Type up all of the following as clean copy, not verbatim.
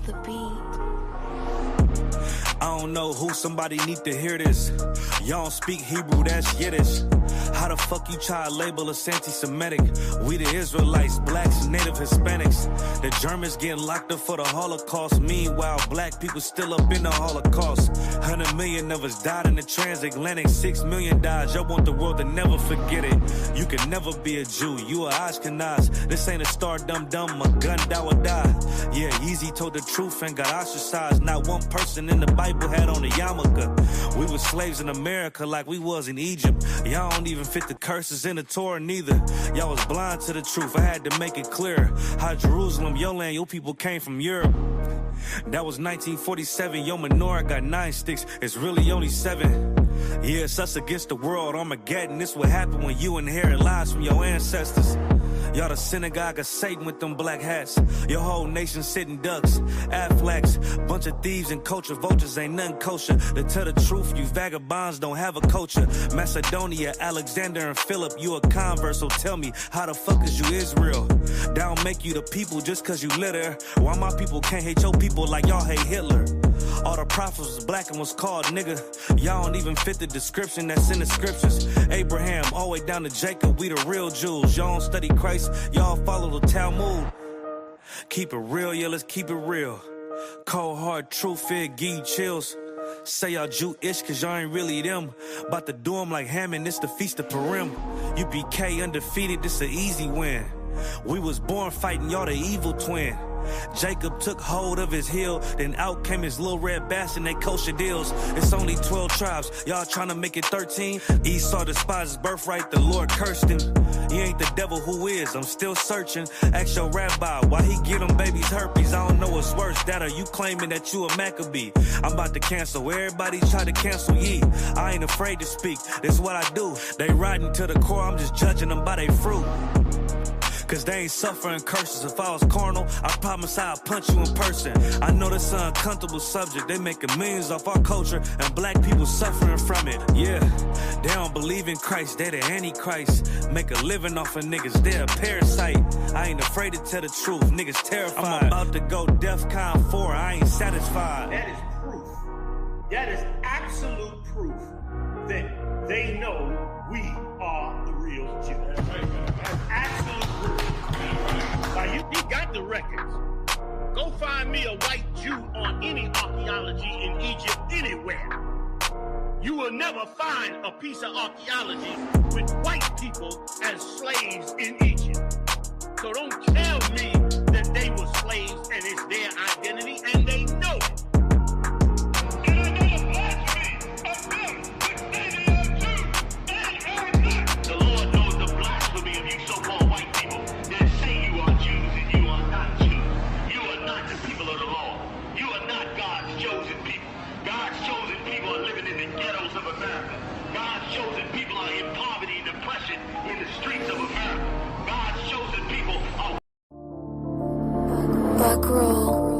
the beat. I don't know who, somebody need to hear this. Y'all don't speak Hebrew, that's Yiddish. How the fuck you try to label us anti-Semitic? We the Israelites, blacks and native Hispanics. The Germans getting locked up for the Holocaust. Meanwhile, black people still up in the Holocaust. 100 million of us died in the transatlantic. 6 million died. Y'all want the world to never forget it. You can never be a Jew. You a Ashkenaz. This ain't a star dum-dum. A gun die or die. Yeah, Yeezy told the truth and got ostracized. Not one person in the Bible had on a yarmulke. We were slaves in America like we was in Egypt. Y'all don't even fit the curses in the Torah neither. Y'all was blind to the truth. I had to make it clear how Jerusalem, your land, your people came from Europe. That was 1947. Your menorah got 9 sticks. It's really only 7. Yeah, it's us against the world. Armageddon. This what happened when you inherit lies from your ancestors. Y'all the synagogue of Satan with them black hats. Your whole nation sitting ducks, Aflacs. Bunch of thieves and culture vultures, ain't nothing kosher. To tell the truth, you vagabonds don't have a culture. Macedonia, Alexander and Philip, you a convert, so tell me, how the fuck is you Israel? That don't make you the people just cause you litter. Why my people can't hate your people like y'all hate Hitler? All the prophets was black and was called nigga. Y'all don't even fit the description that's in the scriptures. Abraham, all the way down to Jacob, we the real Jews. Y'all don't study Christ, y'all follow the Talmud. Keep it real, yeah, let's keep it real. Cold hard truth, it give you chills. Say y'all Jewish cause y'all ain't really them. About to do them like Hammond, it's the Feast of Purim. UPK undefeated, this an easy win. We was born fighting, y'all the evil twin. Jacob took hold of his heel, then out came his little red bastard and they kosher deals. It's only 12 tribes, y'all trying to make it 13. Esau despised his birthright, the Lord cursed him. He ain't the devil who is, I'm still searching. Ask your rabbi, why he get them babies herpes? I don't know what's worse, that or you claiming that you a Maccabee. I'm about to cancel, everybody try to cancel ye. I ain't afraid to speak, that's what I do. They riding to the core, I'm just judging them by their fruit. Cause they ain't suffering curses. If I was carnal, I promise I'd punch you in person. I know that's an uncomfortable subject. They making millions off our culture and black people suffering from it. Yeah, they don't believe in Christ, they the Antichrist. Make a living off of niggas, they a parasite. I ain't afraid to tell the truth, niggas terrified. I'm about to go DEFCON 4, I ain't satisfied. That is proof. That is absolute proof that they know we are the real Jews. That's absolute proof. Now, he got the records. Go find me a white Jew on any archaeology in Egypt anywhere. You will never find a piece of archaeology with white people as slaves in Egypt. So don't tell me that they were slaves and it's their identity, and they know it. And I know the blasphemy of them, that they are Jews and are not. The Lord knows the blasphemy of you so-called white people that say you are Jews and you are not Jews. You are not the people of the law. You are not God's chosen people. God's chosen people are living in the ghettos of America. God's chosen people are in poverty and depression in the streets of America. God's chosen people are... Back roll.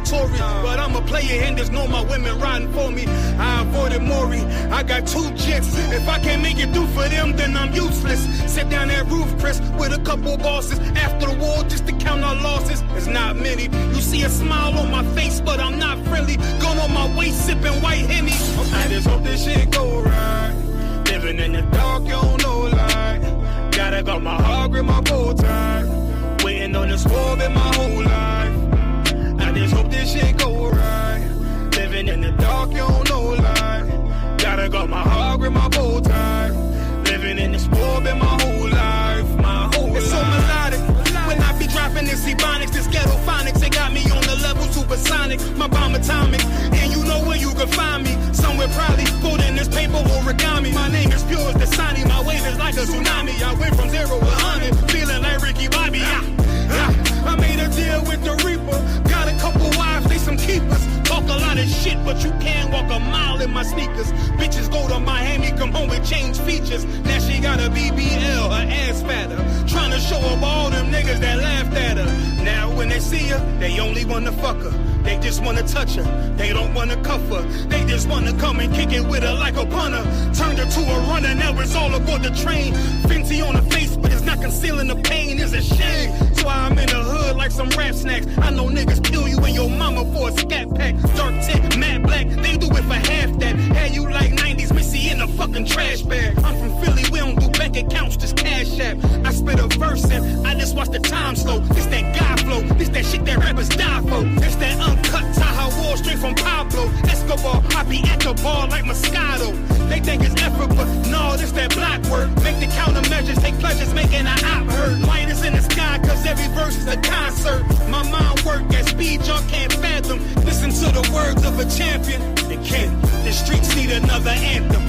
mandatory. But I'm a player and there's no my women riding for me. I avoided Maury, I got 2 jets. If I can't make it through for them, then I'm useless. Sit down that roof, Chris, with a couple bosses. After the war, just to count our losses. It's not many. You see a smile on my face, but I'm not friendly. Gun on my waist, sipping white Henny. I just hope this shit go right. Living in the dark, you don't know light. Gotta got my heart grip, my bow tie. Waiting on the swerve in my whole life. I just hope this shit go right. Living in the dark, you don't know light. Gotta got my heart grip, my bow tie. Living in the swerve in my whole life. My whole life. It's so melodic. When I be dropping this HISPANICS, this ghetto phonics, it got me on the level supersonic. My bomb atomic, and you know where you can find me. Somewhere probably put in this paper origami. My name is pure as the Sani, my wave is like a tsunami. I went from 0 to 100, feeling like Ricky Bobby. I made a deal with the Reaper. Got a couple wives, they some keepers. Talk a lot of shit, but you can't walk a mile in my sneakers. Bitches go to Miami, come home with change features. Now she got a BBL, her ass fatter. Trying to show up all them niggas that laughed at her. Now when they see her, they only wanna fuck her. They just wanna touch her, they don't wanna cuff her. They just wanna come and kick it with her like a punter. Turned her to a runner, now it's all aboard the train. Fenty on her face, but it's not concealing the pain, it's a shame. So I'm in the hood like some rap snacks. I know niggas kill you and your mama for a scat pack. Dark tint, matte black, they do it for half that. Had you like 90s Missy in a fucking trash bag. I'm from Philly, we don't do bank accounts, just cash app. I spit a verse and I just watch the time slow. This that guy flow, this that shit that rappers die for. This that uncut Taha Wall straight from Pablo Escobar. I be at the bar like Moscato. They think it's effort, but no, this that block work. Make the countermeasures, take pleasures, making an op hurt. Light is in the sky, cause every verse is a concert. My mind work at speed y'all can't fathom. Listen to the words of a champion. They can't. The streets need another anthem.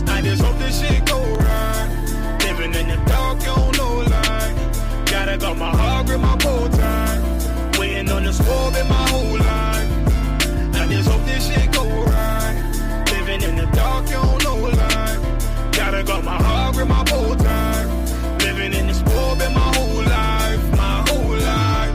I just hope this shit go right. Living in the dark, you don't know light. Gotta got my heart grip, my bow tie. Waiting on the swerve in my whole life. I just hope this shit go right. Living in the dark, you don't know light. Gotta got my heart grip, my bow tie. Living in the swerve in my whole life. My whole life.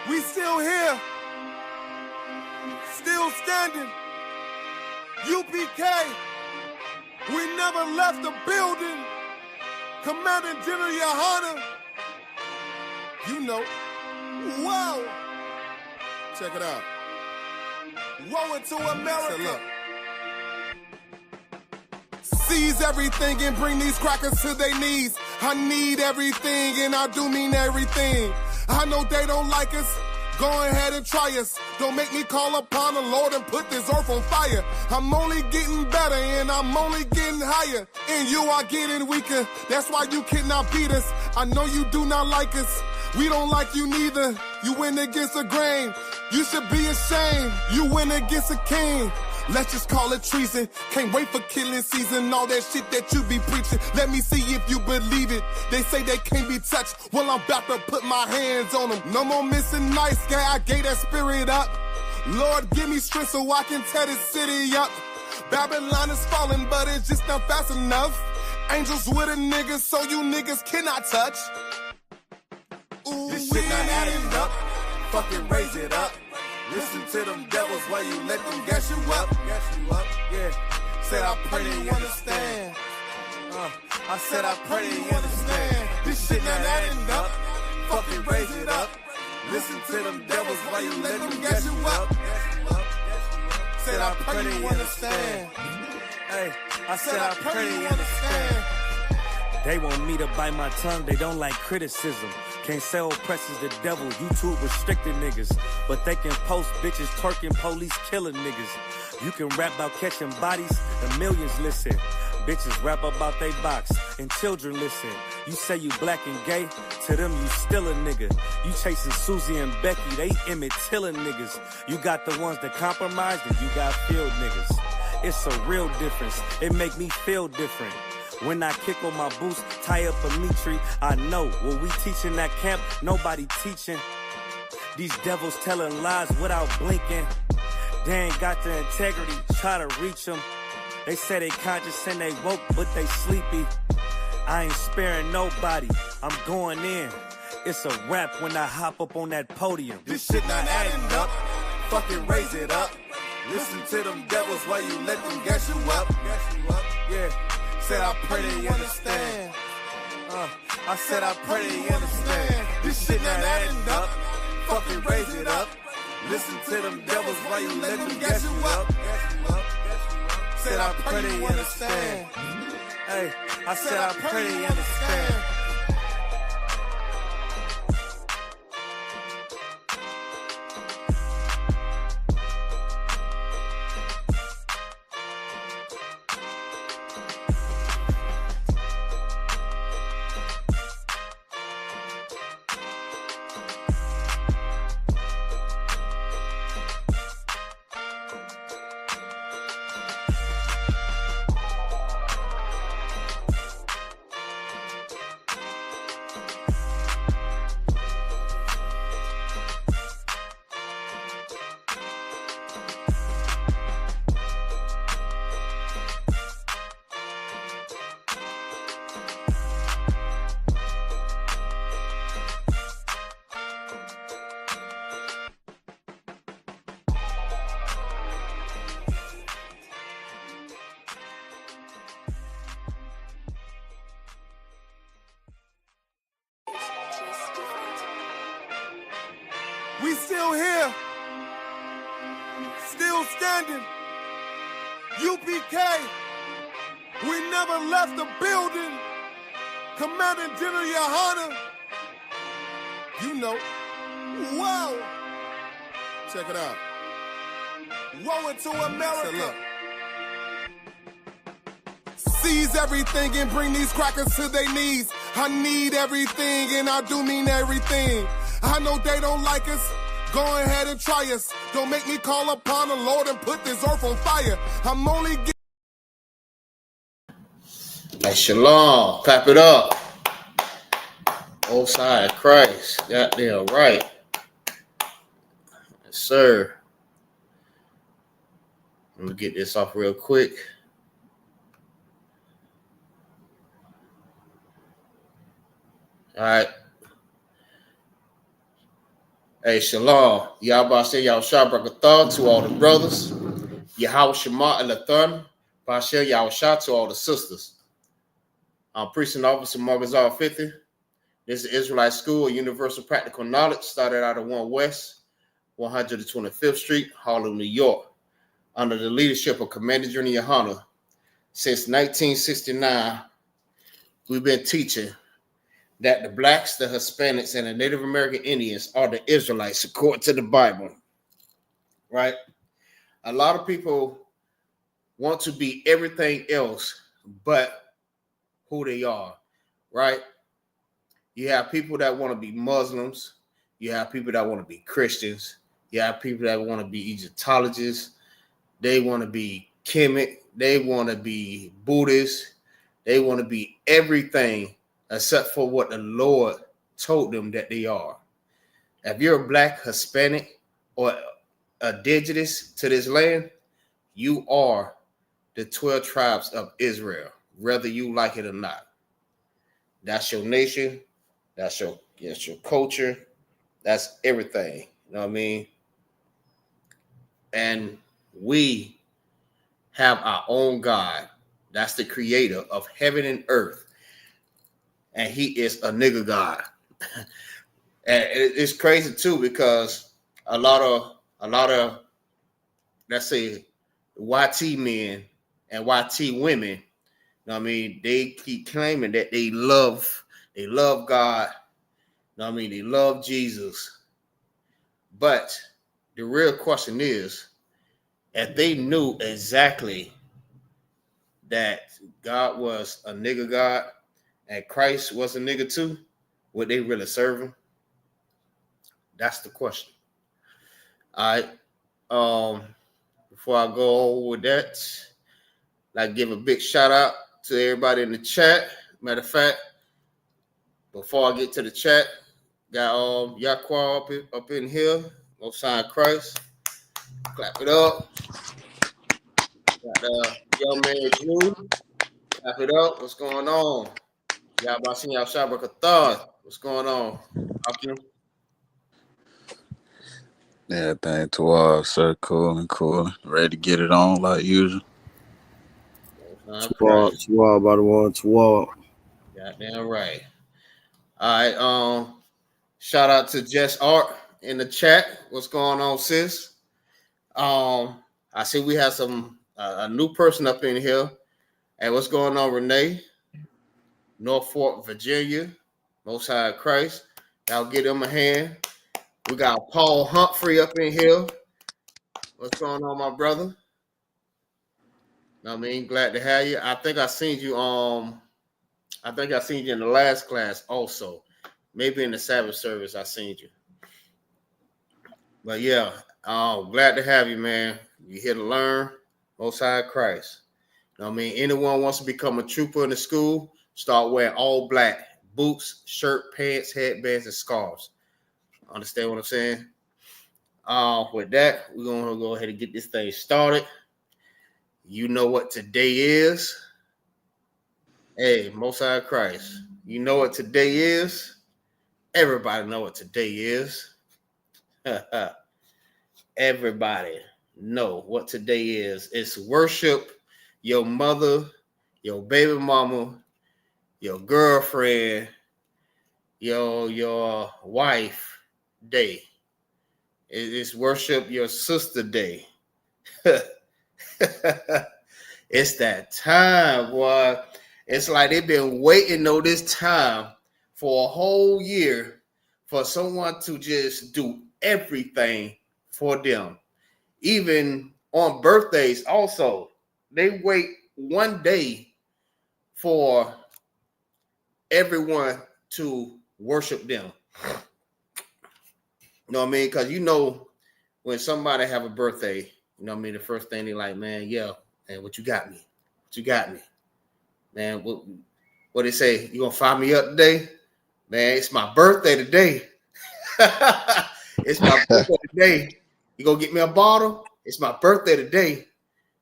We still here, still standing. UPK, we never left the building. Commanding General YAHANNA, you know. Whoa, check it out. Woe into America. Seize everything and bring these crackers to their knees. I need everything and I do mean everything. I know they don't like us. Go ahead and try us. Don't make me call upon the Lord and put this earth on fire. I'm only getting better and I'm only getting higher. And you are getting weaker. That's why you cannot beat us. I know you do not like us. We don't like you neither. You went against the grain. You should be ashamed. You went against a king. Let's just call it treason. Can't wait for killing season. All that shit that you be preaching. Let me see if you believe it. They say they can't be touched. Well, I'm about to put my hands on them. No more missing nice guy. I gave that spirit up. Lord, give me strength so I can tear this city up. Babylon is falling, but it's just not fast enough. Angels with a nigga, so you niggas cannot touch. Ooh, this shit not adding up. Fucking raise it up. Listen to them devils while you let them gas you up. Yeah. Said I pray they understand. I said I pray they understand. This shit not adding up. Fucking raise it up. Listen to them devils while you let them gas you up. Said I pray they understand. Hey, I said I pray they understand. They want me to bite my tongue, they don't like criticism. Can't say oppressors the devil, YouTube restricted niggas. But they can post bitches twerking, police killing niggas. You can rap about catching bodies, the millions listen. Bitches rap about they box, and children listen. You say you black and gay, to them you still a nigga. You chasing Susie and Becky, they Emmett Tillin niggas. You got the ones that compromise, and you got field niggas. It's a real difference, it make me feel different. When I kick on my boots, tie up a meat tree, I know what we teaching at camp, nobody teaching. These devils telling lies without blinking. They ain't got the integrity, try to reach them. They say they conscious and they woke, but they sleepy. I ain't sparing nobody, I'm going in. It's a rap when I hop up on that podium. This shit not adding up, fucking raise it up. Listen to them devils while you let them gas you up. Yeah, said I pray they understand. I said I pray they understand. This shit not adding up, fucking raise it up. Listen to them devils while you let them gas you up. Said I pray they understand. Hey, I said I pray they understand. We still here, still standing. UPK, we never left the building. Commander General YAHANNA, you know. Wow. Check it out. Woe into America. Seize everything and bring these crackers to their knees. I need everything and I do mean everything. I know they don't like us. Go ahead and try us. Don't make me call upon the Lord and put this earth on fire. I'm only getting... Hey, shalom. Clap it up. Old side of Christ. Goddamn right. Yes, sir. Let me get this off real quick. All right. Hey, shalom. Yahweh say Yahushua Brakatah to all the brothers. Yahweh Shema Elathan. Bashir Yahushua to all the sisters. I'm Precinct Officer MAGAZAR 50. This is Israelite School of Universal Practical Knowledge. Started out of 1 West, 125th Street, Harlem, New York. Under the leadership of Commander General YAHANNA. Since 1969, we've been teaching that the blacks, the Hispanics, and the Native American Indians are the Israelites according to the Bible, right? A lot of people want to be everything else but who they are, right? You have people that want to be Muslims. You have people that want to be Christians. You have people that want to be Egyptologists. They want to be Kemet. They want to be Buddhists. They want to be everything except for what the Lord told them that they are. If you're a black, Hispanic, or indigenous to this land, you are the 12 tribes of Israel, whether you like it or not. That's your nation. That's your culture. That's everything. You know what I mean? And we have our own God. That's the creator of heaven and earth. And he is a nigga God. And it's crazy too, because a lot of let's say YT men and YT women, you know what I mean, they keep claiming that they love God, you know what I mean, they love Jesus. But the real question is, if they knew exactly that God was a nigga God and Christ was a nigga too, would they really serve him? That's the question. All right. Before I go over with that, I'd like to give a big shout out to everybody in the chat. Matter of fact, before I get to the chat, got Yaqua up in here. Most High Christ. Clap it up. Got young man Drew. Clap it up. What's going on? Y'all about seeing y'all Shabbat. What's going on? Hakim? Yeah, thank to all, sir. Cool. Ready to get it on like usual. To all, by the one, to all. Goddamn right. All right. Shout out to Jess Art in the chat. What's going on, sis? I see we have some a new person up in here. Hey, what's going on, Renee? Norfolk, Virginia. Most High Christ. Y'all give them a hand. We got Paul Humphrey up in here. What's going on, my brother? I mean, glad to have you. I think I seen you in the last class also. Maybe in the Sabbath service I seen you. But yeah, glad to have you, man. You here to learn. Most High Christ. I mean, anyone wants to become a trooper in the school, start wearing all black boots, shirt, pants, headbands, and scarves. Understand what I'm saying? With that, we're gonna go ahead and get this thing started. You know what today is? Hey, Most High Christ. You know what today is? Everybody know what today is. Everybody know what today is. It's worship your mother, your baby mama, your girlfriend, your wife day. It's worship your sister day. It's that time, boy. It's like they've been waiting on this time for a whole year for someone to just do everything for them. Even on birthdays also. They wait one day for everyone to worship them. You know what I mean? Because you know when somebody have a birthday, you know what I mean, the first thing they like, man, yeah, man, what you got me? What you got me? Man, what they say? You gonna fire me up today? Man, it's my birthday today. It's my birthday today. You gonna get me a bottle? It's my birthday today.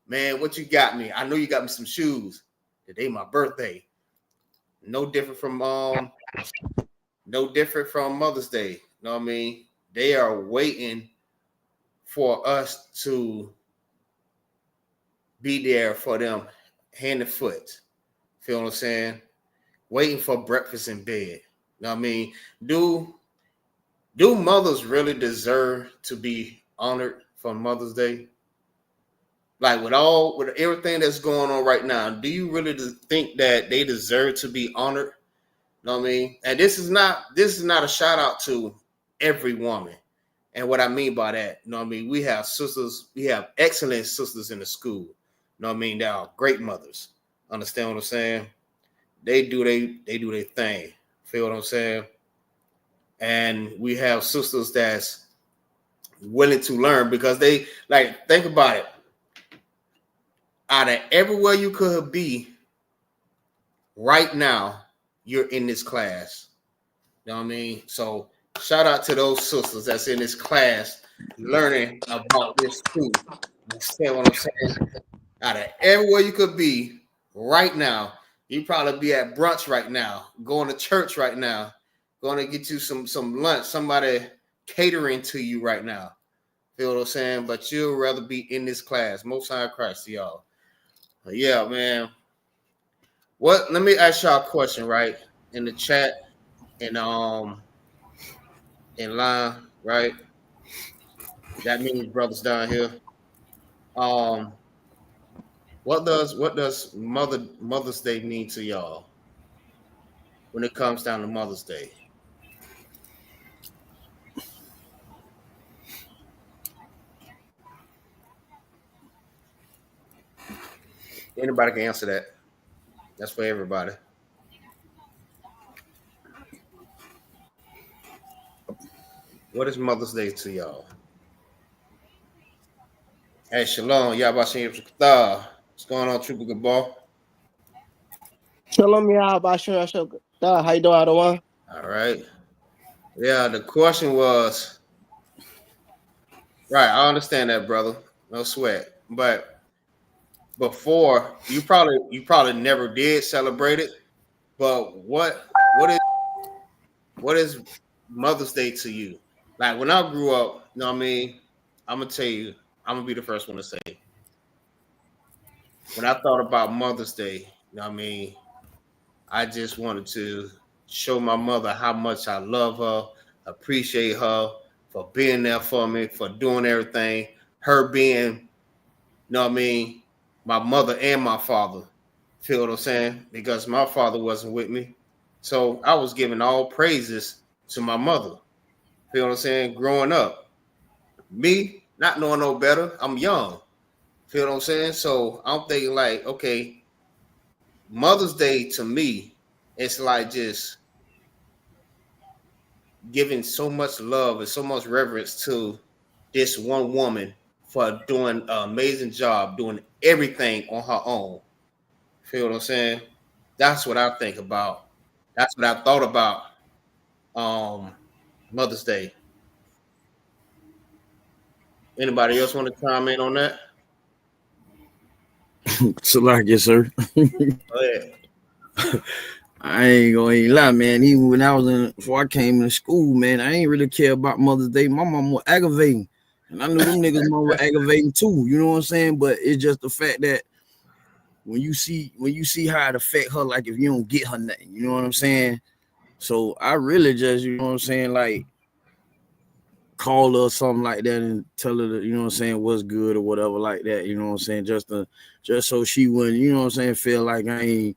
Man, what you got me? I know you got me some shoes. Today my birthday. No different from Mother's Day. You know what I mean? They are waiting for us to be there for them hand and foot. Feel what I'm saying? Waiting for breakfast in bed. You know what I mean? Do mothers really deserve to be honored for Mother's Day? Like with everything that's going on right now, do you really think that they deserve to be honored? You know what I mean? And this is not a shout out to every woman. And what I mean by that, you know what I mean? We have sisters, we have excellent sisters in the school. You know what I mean? They are great mothers. Understand what I'm saying? They do their thing. Feel what I'm saying? And we have sisters that's willing to learn because they like, think about it. Out of everywhere you could be right now, you're in this class. You know what I mean? So shout out to those sisters that's in this class learning about this too. Understand what I'm saying? Out of everywhere you could be right now, you probably be at brunch right now, going to church right now, going to get you some lunch, somebody catering to you right now. Feel what I'm saying? But you'll rather be in this class. Most High Christ to y'all. Yeah, man. Let me ask y'all a question, right? In the chat and in line, right? That means brothers down here. What does Mother's Day mean to y'all when it comes down to Mother's Day? Anybody can answer that. That's for everybody. What is Mother's Day to y'all? Hey, shalom. Y'all about to see what's going on, Trooper Gabal? Shalom, Yahweh. How you doing, Adawan? All right. Yeah, the question was right. I understand that, brother. No sweat. But before you probably never did celebrate it. But what is Mother's Day to you? Like when I grew up, you know what I mean? I'm gonna tell you, I'm gonna be the first one to say. When I thought about Mother's Day, you know what I mean, I just wanted to show my mother how much I love her, appreciate her for being there for me, for doing everything. Her being, you know what I mean, my mother and my father. Feel what I'm saying? Because my father wasn't with me. So I was giving all praises to my mother. Feel what I'm saying? Growing up. Me, not knowing no better, I'm young. Feel what I'm saying? So I'm thinking like, okay, Mother's Day to me, it's like just giving so much love and so much reverence to this one woman for doing an amazing job, doing everything on her own. Feel what I'm saying? That's what I think about. That's what I thought about Mother's Day. Anybody else want to comment on that? Salakia, sir. Go ahead. I ain't gonna even lie, man. Even when I was before I came into school, man, I ain't really care about Mother's Day. My mom was aggravating, and I knew them niggas mom were aggravating too. You know what I'm saying? But it's just the fact that when you see how it affect her, like if you don't get her nothing, you know what I'm saying? So I really just, you know what I'm saying, like call her or something like that and tell her that, you know what I'm saying, what's good or whatever like that, you know what I'm saying, just so she wouldn't, you know what I'm saying, feel like I ain't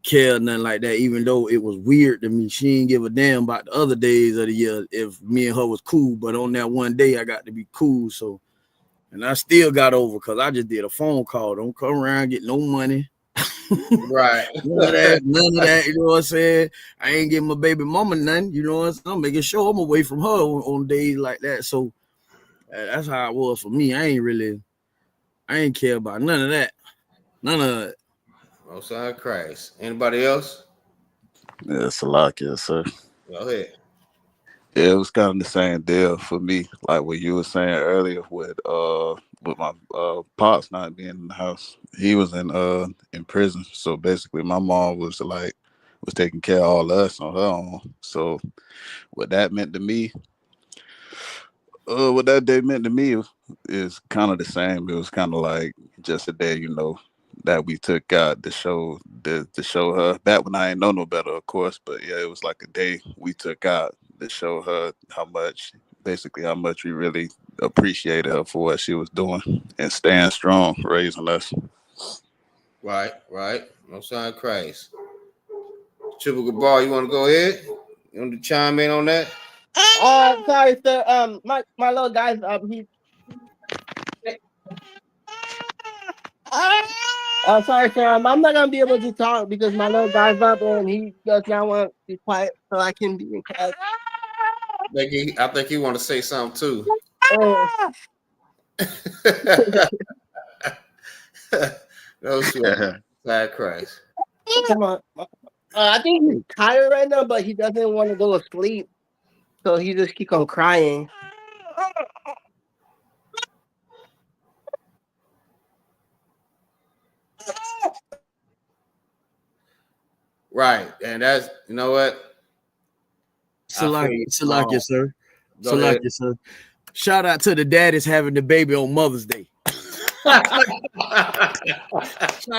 care nothing like that, even though it was weird to me. She didn't give a damn about the other days of the year if me and her was cool, but on that one day I got to be cool. So, and I still got over because I just did a phone call. Don't come around get no money. Right. none of that, you know what I'm saying? I ain't giving my baby mama nothing, you know what I'm saying? I'm making sure I'm away from her on days like that. So that's how it was for me. I ain't care about none of that. None of it. Most High Christ. Anybody else? Yeah, Salakia, sir. Go ahead. Yeah, it was kind of the same deal for me, like what you were saying earlier with my pops not being in the house. He was in prison, so basically my mom was taking care of all of us on her own. So what that meant to me, what that day meant to me is kind of the same. It was kind of like just a day, that we took out to show her. Back when I ain't know no better, of course, but yeah, it was like a day we took out to show her how much we really appreciated her for what she was doing and staying strong, raising us. Right. Most High Christ. Triple Gabar, you want to go ahead? You want to chime in on that? Sorry, sir. My little guy's he. Sorry, sir. I'm not gonna be able to talk because my little guy's up and he does not want to be quiet, so I can be in class. I think he want to say something too. No sweat. Side Christ. Come on. I think he's tired right now, but he doesn't want to go to sleep, so he just keeps on crying. Right, and that's, you know what? Salakia, sir. Salakia, sir. Shout out to the daddies having the baby on Mother's Day. Shout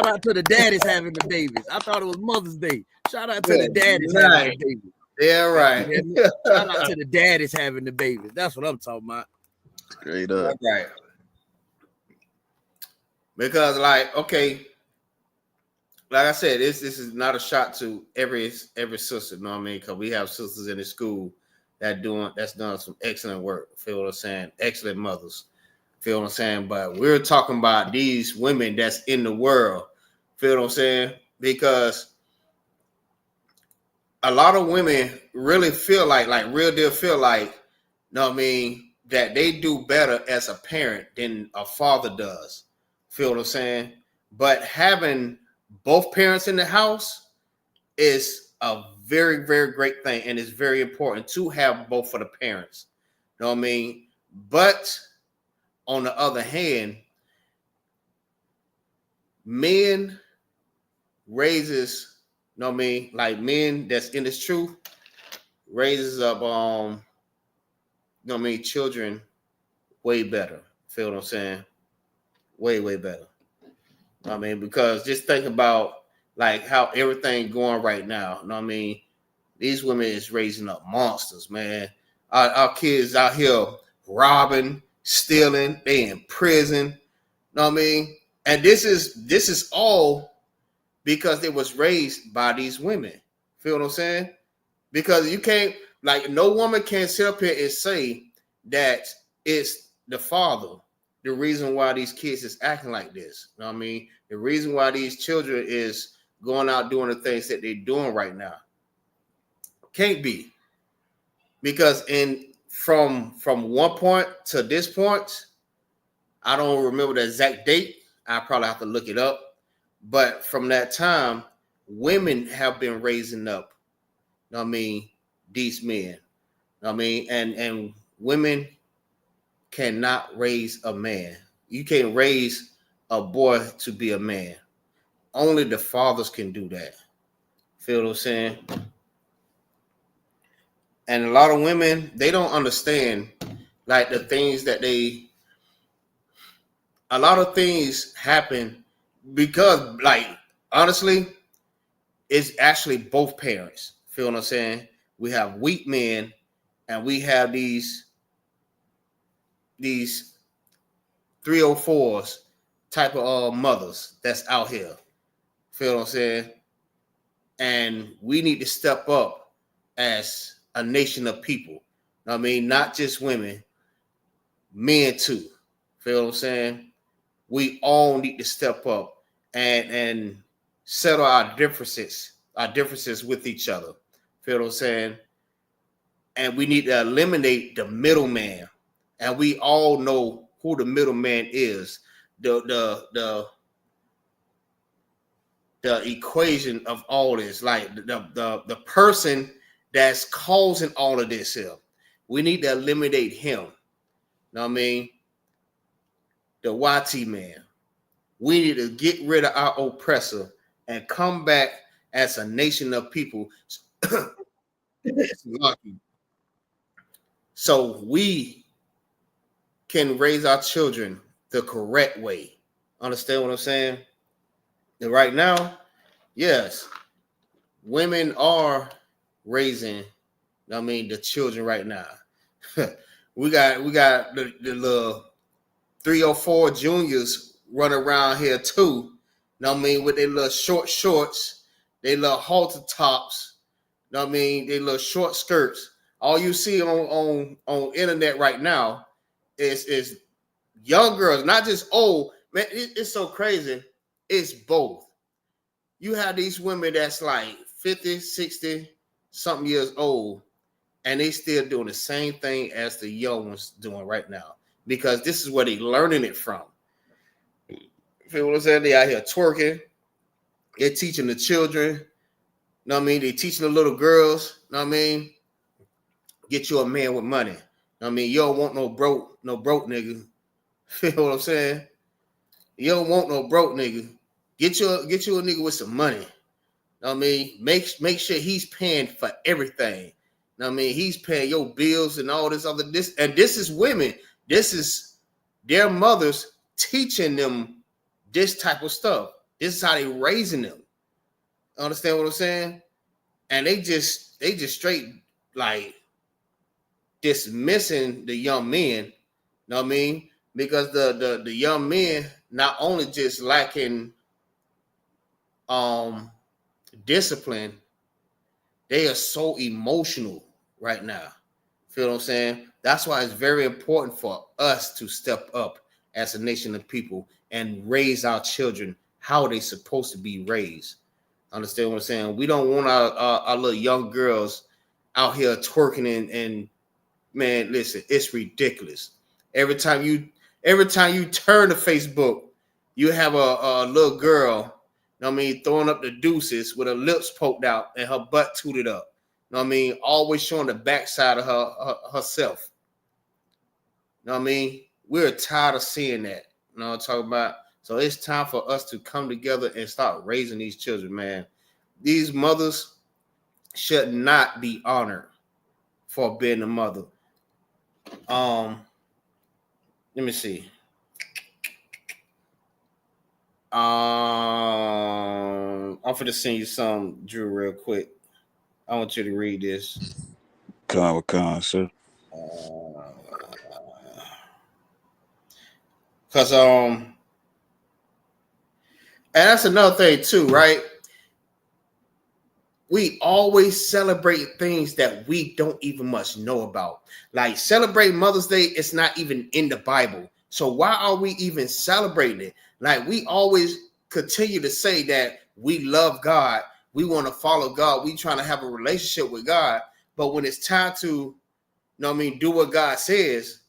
out to the daddies having the babies. I thought it was Mother's Day. Shout out to the daddies having the babies. Yeah, right. Shout out to the daddies having the babies. That's what I'm talking about. Straight up. Right. Because, like, okay, like I said, this is not a shot to every sister, you know what I mean? Because we have sisters in the school that's done some excellent work. Feel what I'm saying? Excellent mothers. Feel what I'm saying? But we're talking about these women that's in the world. Feel what I'm saying? Because a lot of women really feel like real deal feel like, you know what I mean, that they do better as a parent than a father does. Feel what I'm saying? But having both parents in the house, is a very, very great thing, and it's very important to have both of the parents. You know what I mean? But on the other hand, men raises, you know what I mean, like men that's in this truth raises up you know what I mean, children way better. Feel what I'm saying? Way, way better. I mean, because just think about like how everything going right now. You know what I mean? These women is raising up monsters, man. Our kids out here robbing, stealing, they in prison. You know what I mean? And this is all because they was raised by these women. Feel what I'm saying? Because you can't, like, no woman can sit up here and say that it's the father the reason why these kids is acting like this. You know what I mean? The reason why these children is going out doing the things that they're doing right now. Can't be. Because from one point to this point, I don't remember the exact date. I probably have to look it up. But from that time, women have been raising up, you know what I mean, these men. You know what I mean? And women cannot raise a man. You can't raise a boy to be a man. Only the fathers can do that. Feel what I'm saying? And a lot of women, they don't understand like the things that a lot of things happen because, like, honestly, it's actually both parents. Feel what I'm saying? We have weak men and we have these 304s type of mothers that's out here. Feel what I'm saying? And we need to step up as a nation of people. I mean, not just women, men too. Feel what I'm saying? We all need to step up and settle our differences with each other. Feel what I'm saying? And we need to eliminate the middleman. And we all know who the middleman is. The equation of all this, like the person that's causing all of this here. We need to eliminate him. Know what I mean? The YT man. We need to get rid of our oppressor and come back as a nation of people. So we can raise our children the correct way. Understand what I'm saying? And right now, yes, women are raising, I mean, the children right now. we got the little 304 juniors running around here too. Know what I mean, with their little short shorts, their little halter tops. Know what I mean, their little short skirts. All you see on internet right now is young girls, not just old. Man, it's so crazy. It's both. You have these women that's like 50, 60 something years old, and they still doing the same thing as the young ones doing right now, because this is where they learning it from. Feel what I'm saying? They out here twerking. They're teaching the children. Know what I mean? They teaching the little girls. Know what I mean? Get you a man with money. Know what I mean? You don't want no broke nigga. Feel what I'm saying? You don't want no broke nigga. Get you a nigga with some money. Know what I mean? Make sure he's paying for everything. Know what I mean? He's paying your bills and all this other this. And this is women. This is their mothers teaching them this type of stuff. This is how they raising them. Understand what I'm saying? And they just straight like dismissing the young men. Know what I mean? Because the young men not only just lacking discipline, they are so emotional right now. Feel what I'm saying? That's why it's very important for us to step up as a nation of people and raise our children how they supposed to be raised. Understand what I'm saying? We don't want our little young girls out here twerking and man, listen, it's ridiculous. Every time you turn to Facebook, you have a little girl, know what I mean, throwing up the deuces with her lips poked out and her butt tooted up. You know what I mean? Always showing the backside of herself. You know what I mean? We're tired of seeing that. You know what I'm talking about? So it's time for us to come together and start raising these children, man. These mothers should not be honored for being a mother. Let me see. I'm gonna send you some, Drew, real quick. I want you to read this. Con, sir. Cause and that's another thing too, right? We always celebrate things that we don't even much know about. Like celebrate Mother's Day, it's not even in the Bible. So why are we even celebrating it? Like we always continue to say that we love God, we want to follow God, we trying to have a relationship with God. But when it's time to, you know what I mean, do what God says,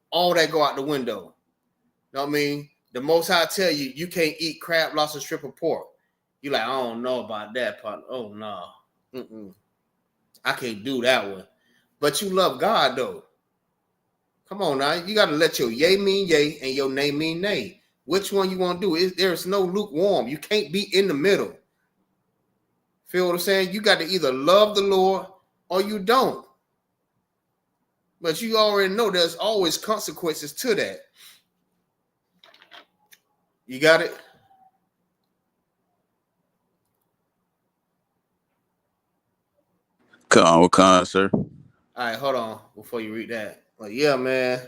all that go out the window. You know what I mean? The Most High tell you, you can't eat crab, lobster, strip, or pork. You like, I don't know about that part. Oh, no. I can't do that one. But you love God, though. Come on now. You got to let your yay mean yay and your nay mean nay. Which one you want to do? There's no lukewarm. You can't be in the middle. Feel what I'm saying? You got to either love the Lord or you don't. But you already know there's always consequences to that. You got it? Con, sir. All right, hold on before you read that. Like, yeah, man.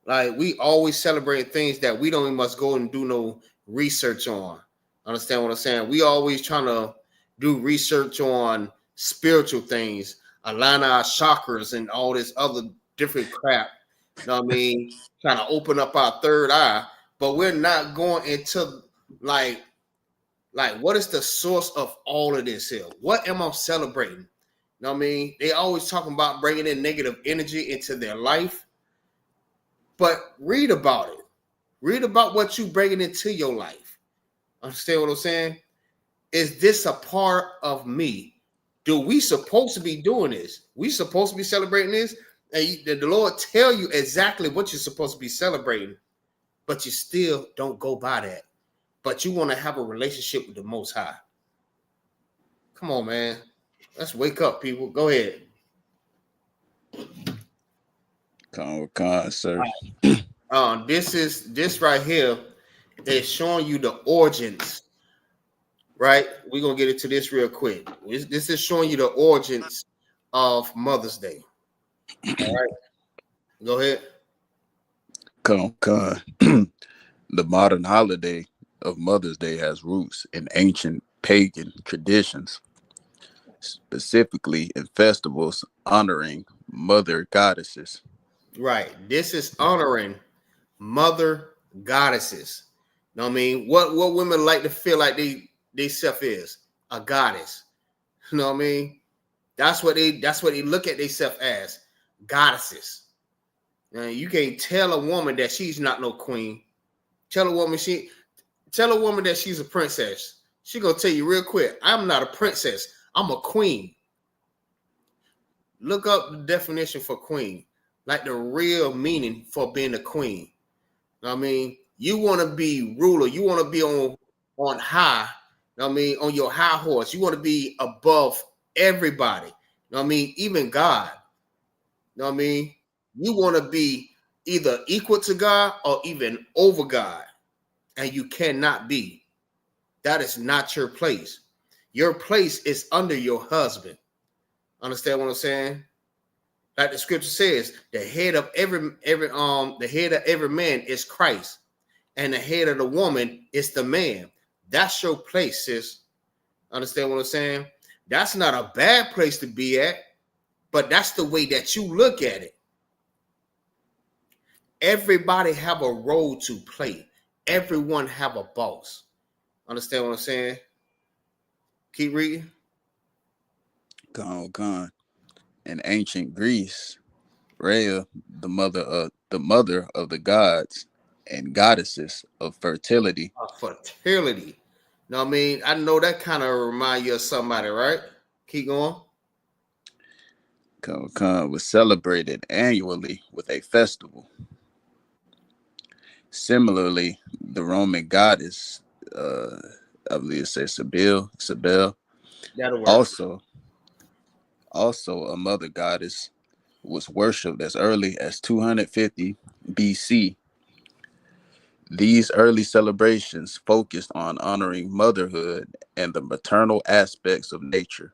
Like, we always celebrate things that we don't even must go and do no research on. Understand what I'm saying? We always trying to do research on spiritual things, align our chakras and all this other different crap. You know what I mean? Trying to open up our third eye, but we're not going into like what is the source of all of this here? What am I celebrating? You know what I mean? They always talking about bringing in negative energy into their life. But read about it. Read about what you bringing into your life. Understand what I'm saying? Is this a part of me? Do we supposed to be doing this? We supposed to be celebrating this? And the Lord tell you exactly what you're supposed to be celebrating, but you still don't go by that. But you want to have a relationship with the Most High. Come on, man. Let's wake up, people. Go ahead. Con, sir. This right here is showing you the origins, right? We're gonna get into this real quick. This is showing you the origins of Mother's Day. All right, go ahead. Con. The modern holiday of Mother's Day has roots in ancient pagan traditions, specifically in festivals honoring mother goddesses. Right. This is honoring mother goddesses. You know what I mean? What women like to feel like they self is a goddess. You know what I mean? That's what they look at themselves as, goddesses. Now, you can't tell a woman that she's not no queen. Tell a woman that she's a princess. She gonna tell you real quick, I'm not a princess. I'm a queen. Look up the definition for queen, like the real meaning for being a queen. I mean, you want to be ruler. You want to be on high. I mean, on your high horse. You want to be above everybody. You know what I mean? Even God. You know what I mean? You want to be either equal to God or even over God. And you cannot be. That is not your place. Your place is under your husband. Understand what I'm saying? Like the scripture says, the head of every man is Christ, and the head of the woman is the man. That's your place, sis. Understand what I'm saying? That's not a bad place to be at, but that's the way that you look at it. Everybody have a role to play. Everyone have a boss. Understand what I'm saying? Keep reading. Con. In ancient Greece, Rhea, the mother of the gods and goddesses of fertility. Fertility. Know what I mean? I know that kind of remind you of somebody, right? Keep going. Khan was celebrated annually with a festival. Similarly, the Roman goddess, I believe it says Sabelle, That'll work. also a mother goddess, was worshipped as early as 250 BC. These early celebrations focused on honoring motherhood and the maternal aspects of nature.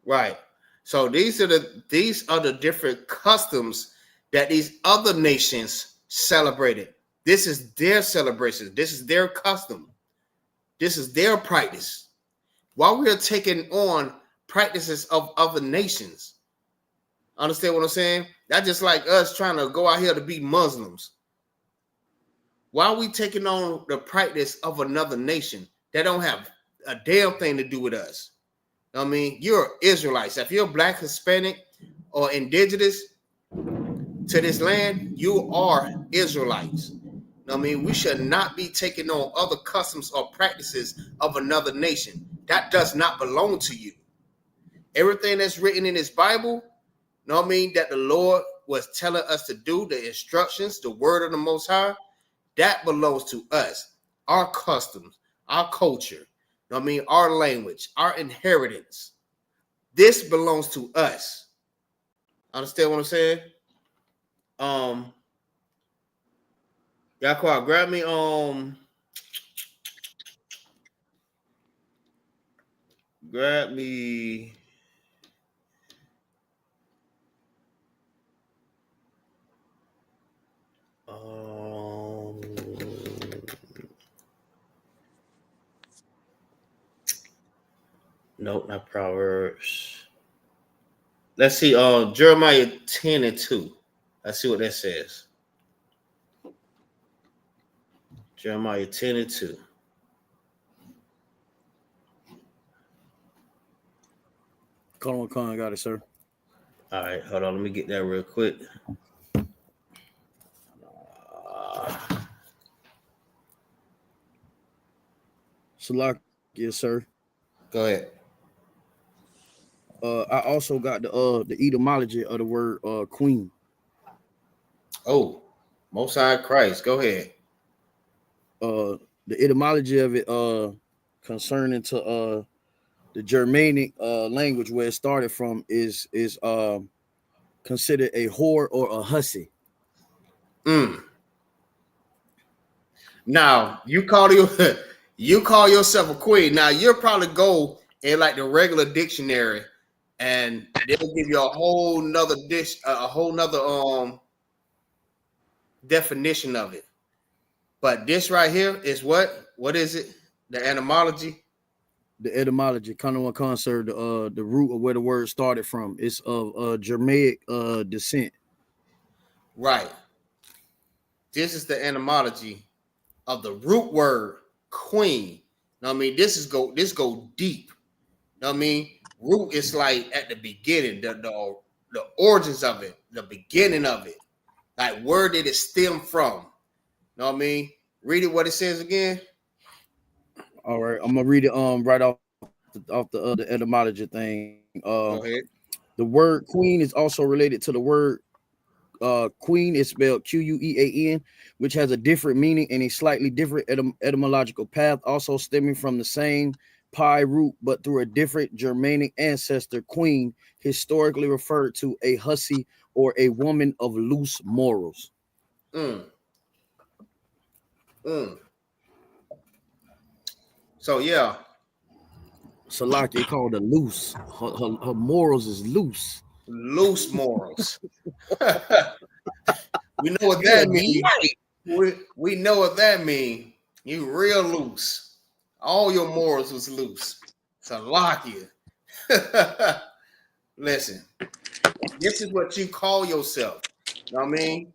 Right. So these are the different customs that these other nations celebrated. This is their celebration. This is their custom. This is their practice. While we are taking on practices of other nations. Understand what I'm saying? That's just like us trying to go out here to be Muslims. Why are we taking on the practice of another nation that don't have a damn thing to do with us? I mean, you're Israelites. If you're Black, Hispanic, or indigenous to this land, you are Israelites. I mean, we should not be taking on other customs or practices of another nation. That does not belong to you. Everything that's written in this Bible, know what I mean, that the Lord was telling us to do, the instructions, the word of the Most High, that belongs to us, our customs, our culture, know what I mean, our language, our inheritance. This belongs to us. Understand what I'm saying? Y'all grab me nope, not Proverbs. Let's see, Jeremiah 10:2. Let's see what that says. Jeremiah 10:2. Con got it, sir. All right, hold on. Let me get that real quick. Salak, yes, sir. Go ahead. I also got the etymology of the word queen. Oh, Most High Christ. Go ahead. The etymology of it concerning to the Germanic language where it started from is considered a whore or a hussy. Now you call yourself a queen. Now you'll probably go in like the regular dictionary, and they'll give you a whole nother definition of it. But this right here is what? What is it? The etymology? The etymology, concert, the root of where the word started from. It's of Germanic descent. Right. This is the etymology of the root word queen. Know what I mean? This go deep. Know what I mean? Root is like at the beginning, the origins of it, the beginning of it. Like where did it stem from? Know what I mean? Read it what it says again. All right, I'm gonna read it right off the etymology thing. Go ahead. The word queen is also related to the word queen. Is spelled Quean, which has a different meaning and a slightly different etymological path, also stemming from the same Pi root, but through a different Germanic ancestor. Queen historically referred to a hussy or a woman of loose morals. So yeah. Salaki called her loose. Her morals is loose. Loose morals. We know what that means. We know what that means. You real loose. All your morals was loose. Salakia. Listen, this is what you call yourself. You know what I mean?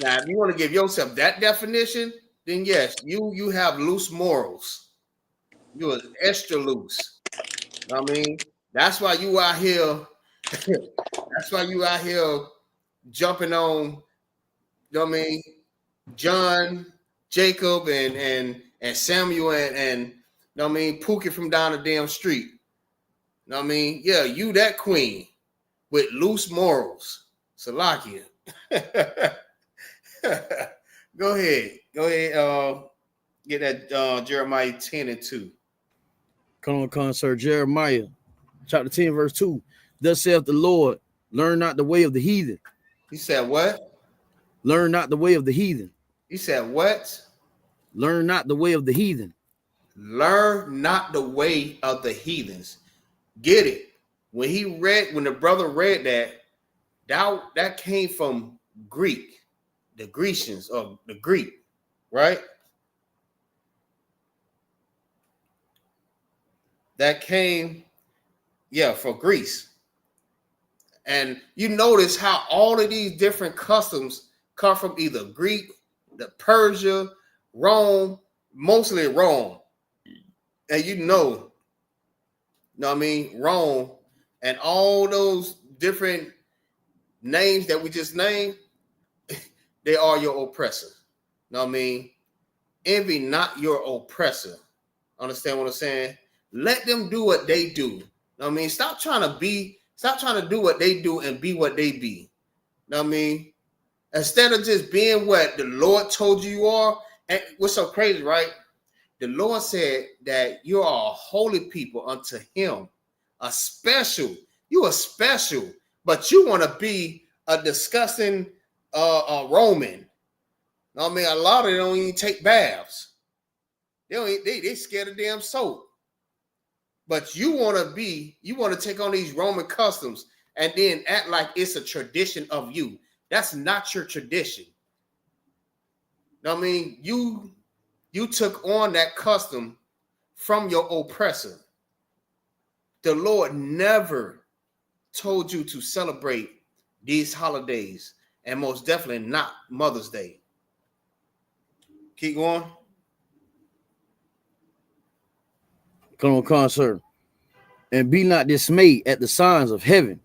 Now, if you want to give yourself that definition, then yes, you have loose morals. You are extra loose. You know what I mean? That's why you out here. That's why you out here jumping on, you know what I mean, John, Jacob, and and Samuel and you know what I mean, Pookie from down the damn street. You know what I mean? Yeah, you that queen with loose morals. Salakia. Go ahead. Get that Jeremiah 10 and 2. Come on, sir. Jeremiah, chapter 10, verse 2. Thus saith the Lord, learn not the way of the heathen. He said what? Learn not the way of the heathen. He said what? Learn not the way of the heathen. Learn not the way of the heathens. Get it? When the brother read that came from Greek, the Grecians or the Greek, right? That came, for Greece. And you notice how all of these different customs come from either Greek, the Persia, Rome, mostly Rome. And you know what I mean? Rome and all those different names that we just named, they are your oppressor. Know what I mean? Envy not your oppressor. Understand what I'm saying? Let them do what they do. Know what I mean? Stop trying to do what they do and be what they be. Know what I mean? Instead of just being what the Lord told you are. And what's so crazy, right? The Lord said that you are a holy people unto him. You are special, but you want to be a disgusting a Roman. Know what I mean? A lot of them don't even take baths. They scared of damn soap. But you want to take on these Roman customs and then act like it's a tradition of you. That's not your tradition. Know what I mean? You took on that custom from your oppressor. The Lord never told you to celebrate these holidays, and most definitely not Mother's Day. Keep going. Come on, sir. And be not dismayed at the signs of heaven,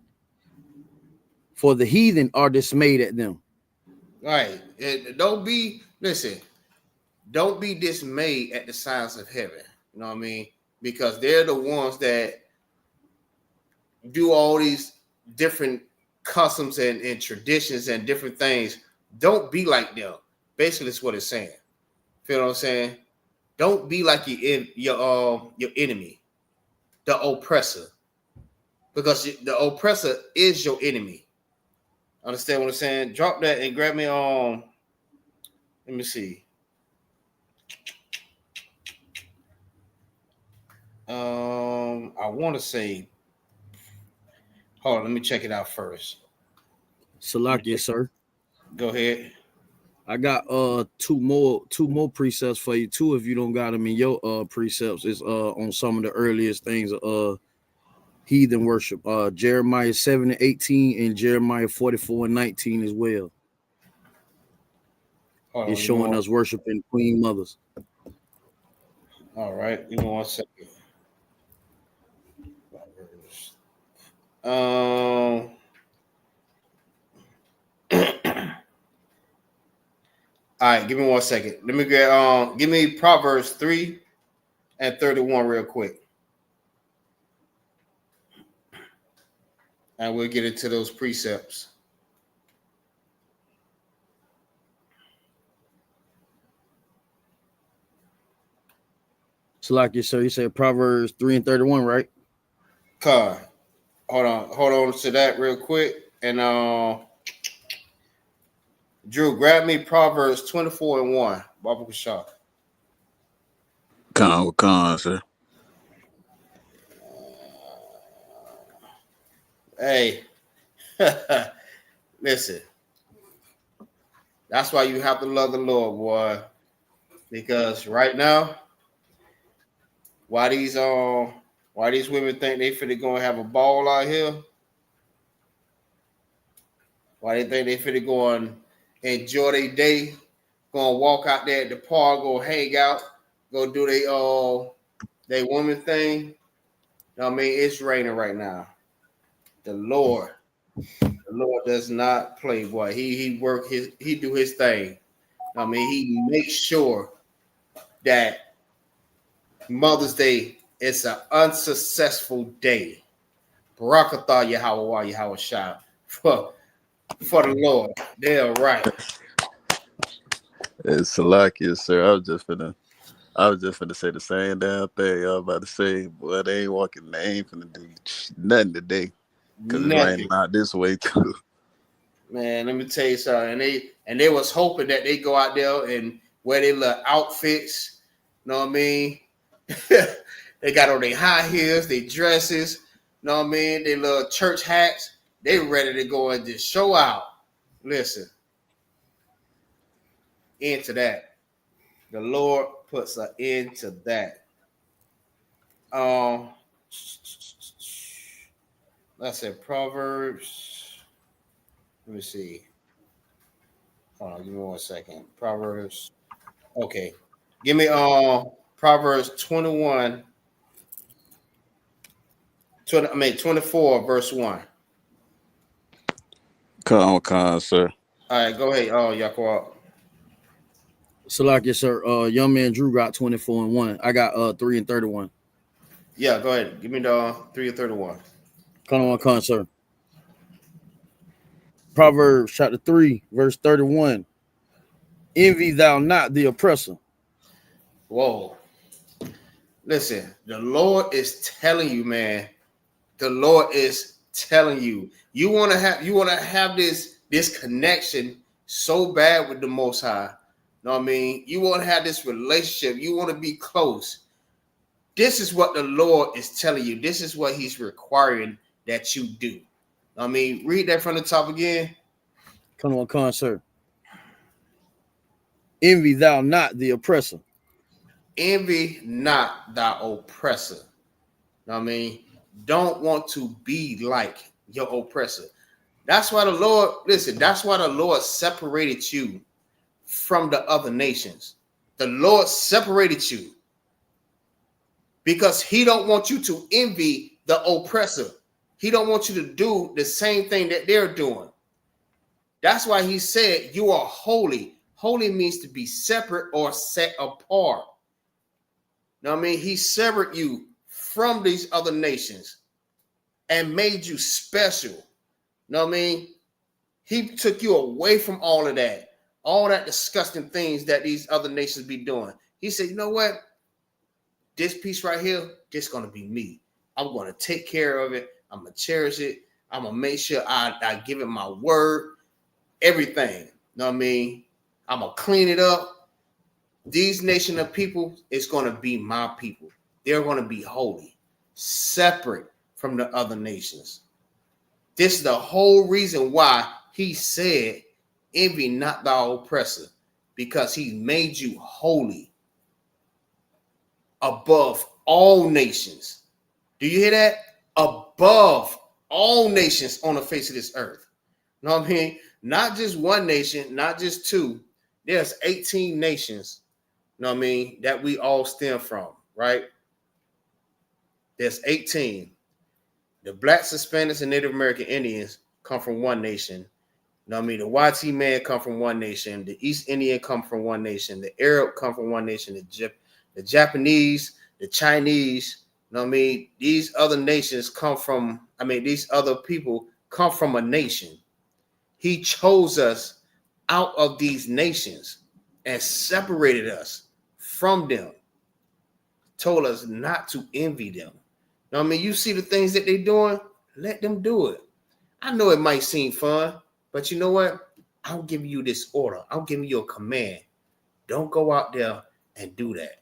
for the heathen are dismayed at them. Right. Don't be dismayed at the signs of heaven. You know what I mean? Because they're the ones that do all these different customs and traditions and different things. Don't be like them. Basically, that's what it's saying. Feel what I'm saying? Don't be like your enemy, the oppressor, because the oppressor is your enemy. Understand what I'm saying? Drop that and grab me on. Let me see. I want to say. Hold on, let me check it out first. Salakia, sir. Go ahead. I got two more precepts for you too. If you don't got them in your precepts, it's on some of the earliest things heathen worship. Jeremiah 7:18 and Jeremiah 44:19 as well. It's showing us worshiping queen mothers. All right, give me 1 second. All right, give me 1 second. Let me get give me Proverbs 3 and 31 real quick. And we'll get into those precepts. So like you said Proverbs 3 and 31, right? Hold on to that real quick. And Drew, grab me Proverbs 24 and 1. Baba Kashaf. Con, sir. Hey, listen. That's why you have to love the Lord, boy. Because right now, why these women think they finna go and have a ball out here? Why they think they finna go and enjoy their day? Gonna walk out there at the park, go hang out, go do they woman thing. You know what I mean? It's raining right now. The Lord does not play, boy. He do his thing. I mean, he makes sure that Mother's Day is an unsuccessful day. Barakatah Yahweh Yahweh Shah for the Lord. They're right. It's Salakia, sir. I was just finna say the same damn thing y'all about to say. Boy, they ain't finna do nothing today. Cause it's raining Nothing. out this way too. Man, let me tell you something. And they was hoping that they go out there and wear their little outfits. You know what I mean? They got on their high heels, their dresses, you know what I mean? Their little church hats. They ready to go and just show out. Listen, into that. The Lord puts an end to that. Let's say Proverbs. Let me see. Hold on, give me 1 second. Proverbs. Okay. Give me Proverbs 21. 24, verse 1. Come on, sir. All right, go ahead. Oh, Yaquab. Salakia, sir. Young man Drew got 24 and 1. I got 3 and 31. Yeah, go ahead. Give me the 3 and 31. Come on, sir. Proverbs chapter 3, verse 31. Envy thou not the oppressor. Whoa. Listen, the Lord is telling you, man. The Lord is telling you. You want to have this connection so bad with the Most High. You know what I mean? You want to have this relationship. You want to be close. This is what the Lord is telling you. This is what He's requiring that you do. I mean, read that from the top again. Come on, sir. Envy thou not the oppressor. Envy not thy oppressor. I mean, don't want to be like your oppressor. That's why the Lord separated you from the other nations. The Lord separated you because He don't want you to envy the oppressor. He don't want you to do the same thing that they're doing. That's why He said you are holy. Holy means to be separate or set apart. Now, I mean, He severed you from these other nations and made you special. Know what I mean? He took you away from all that disgusting things that these other nations be doing. He said, you know what? This piece right here, this gonna be me. I'm gonna take care of it. I'm gonna cherish it. I'm gonna make sure I give it my word, everything. Know what I mean? I'm gonna clean it up. These nation of people is gonna be my people. They're gonna be holy, separate from the other nations. This is the whole reason why He said, envy not thy oppressor, because He made you holy above all nations. Do you hear that? Above all nations on the face of this earth. You know what I mean? Not just one nation, not just two. There's 18 nations, you know what I mean, that we all stem from, right? There's 18. The Blacks, Hispanics, and Native American Indians come from one nation. You know what I mean? The YT man come from one nation. The East Indian come from one nation. The Arab come from one nation. The Japanese, the Chinese, you know what I mean? These other nations these other people come from a nation. He chose us out of these nations and separated us from them. Told us not to envy them. You know what I mean? You see the things that they're doing, let them do it. I know it might seem fun, but you know what? I'm giving you this order. I'm giving you a command. Don't go out there and do that.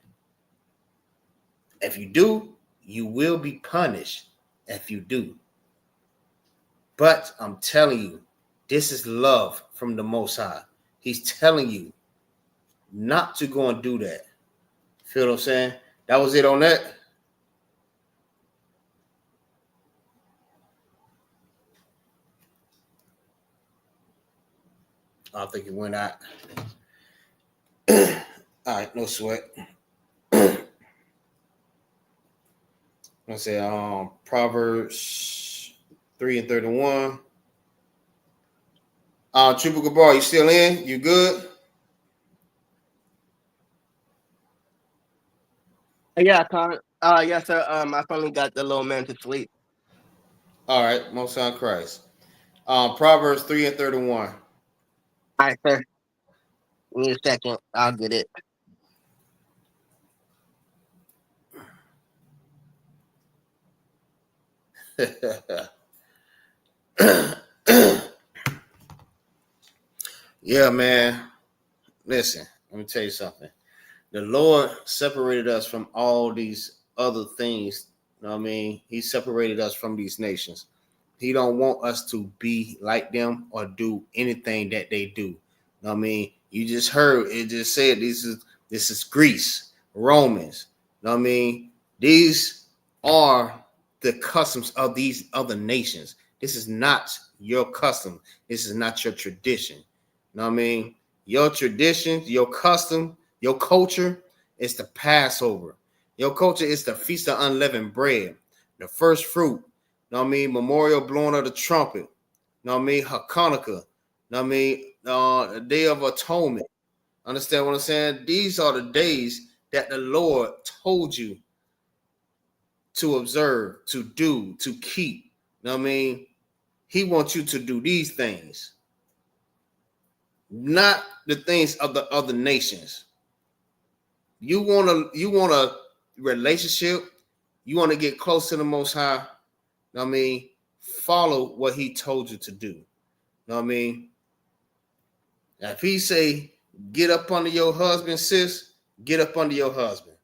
If you do, you will be punished if you do. But I'm telling you, this is love from the Most High. He's telling you not to go and do that. Feel what I'm saying? That was it on that. I think it went out. All right, no sweat. Let's say Proverbs 3 and 31. Triple Gabar, you still in? You good? Yeah, Con. Yes, sir. I finally got the little man to sleep. All right, most on Christ. Proverbs 3:31. All right, sir. Give me a second. I'll get it. Yeah, man. Listen, let me tell you something. The Lord separated us from all these other things. You know what I mean? He separated us from these nations. He don't want us to be like them or do anything that they do. You know what I mean? You just heard it just said this is Greece, Romans. You know what I mean? These are the customs of these other nations. This is not your custom. This is not your tradition. You know what I mean? Your tradition, your custom, your culture is the Passover. Your culture is the Feast of Unleavened Bread, the first fruit. You know what I mean? Memorial blowing of the trumpet. You know what I mean? Hanukkah. You know what I mean? The Day of Atonement. Understand what I'm saying? These are the days that the Lord told you to observe, to do, to keep. You know what I mean? He wants you to do these things, not the things of the other nations. You want a relationship, you want to get close to the Most High. You know what I mean? Follow what He told you to do. You know what I mean? Now, if He say get up under your husband, sis, get up under your husband,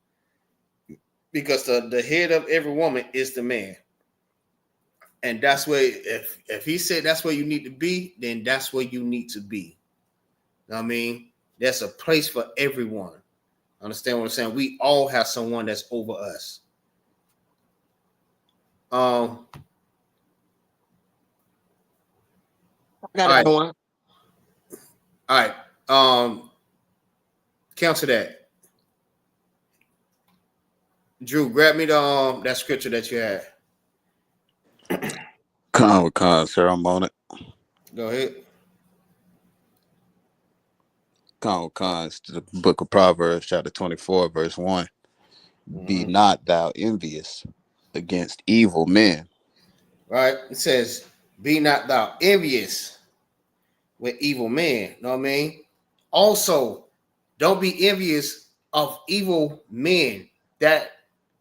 because the head of every woman is the man. And that's where, if He said that's where you need to be, then that's where you need to be. You know what I mean? There's a place for everyone. Understand what I'm saying? We all have someone that's over us. I got All right. one. All right. Counter that. Drew, grab me the that scripture that you had. Con, sir, I'm on it. Go ahead. It's the book of Proverbs, chapter 24, verse 1. Be not thou envious against evil men. Right? It says, be not thou envious with evil men. You know what I mean? Also, don't be envious of evil men that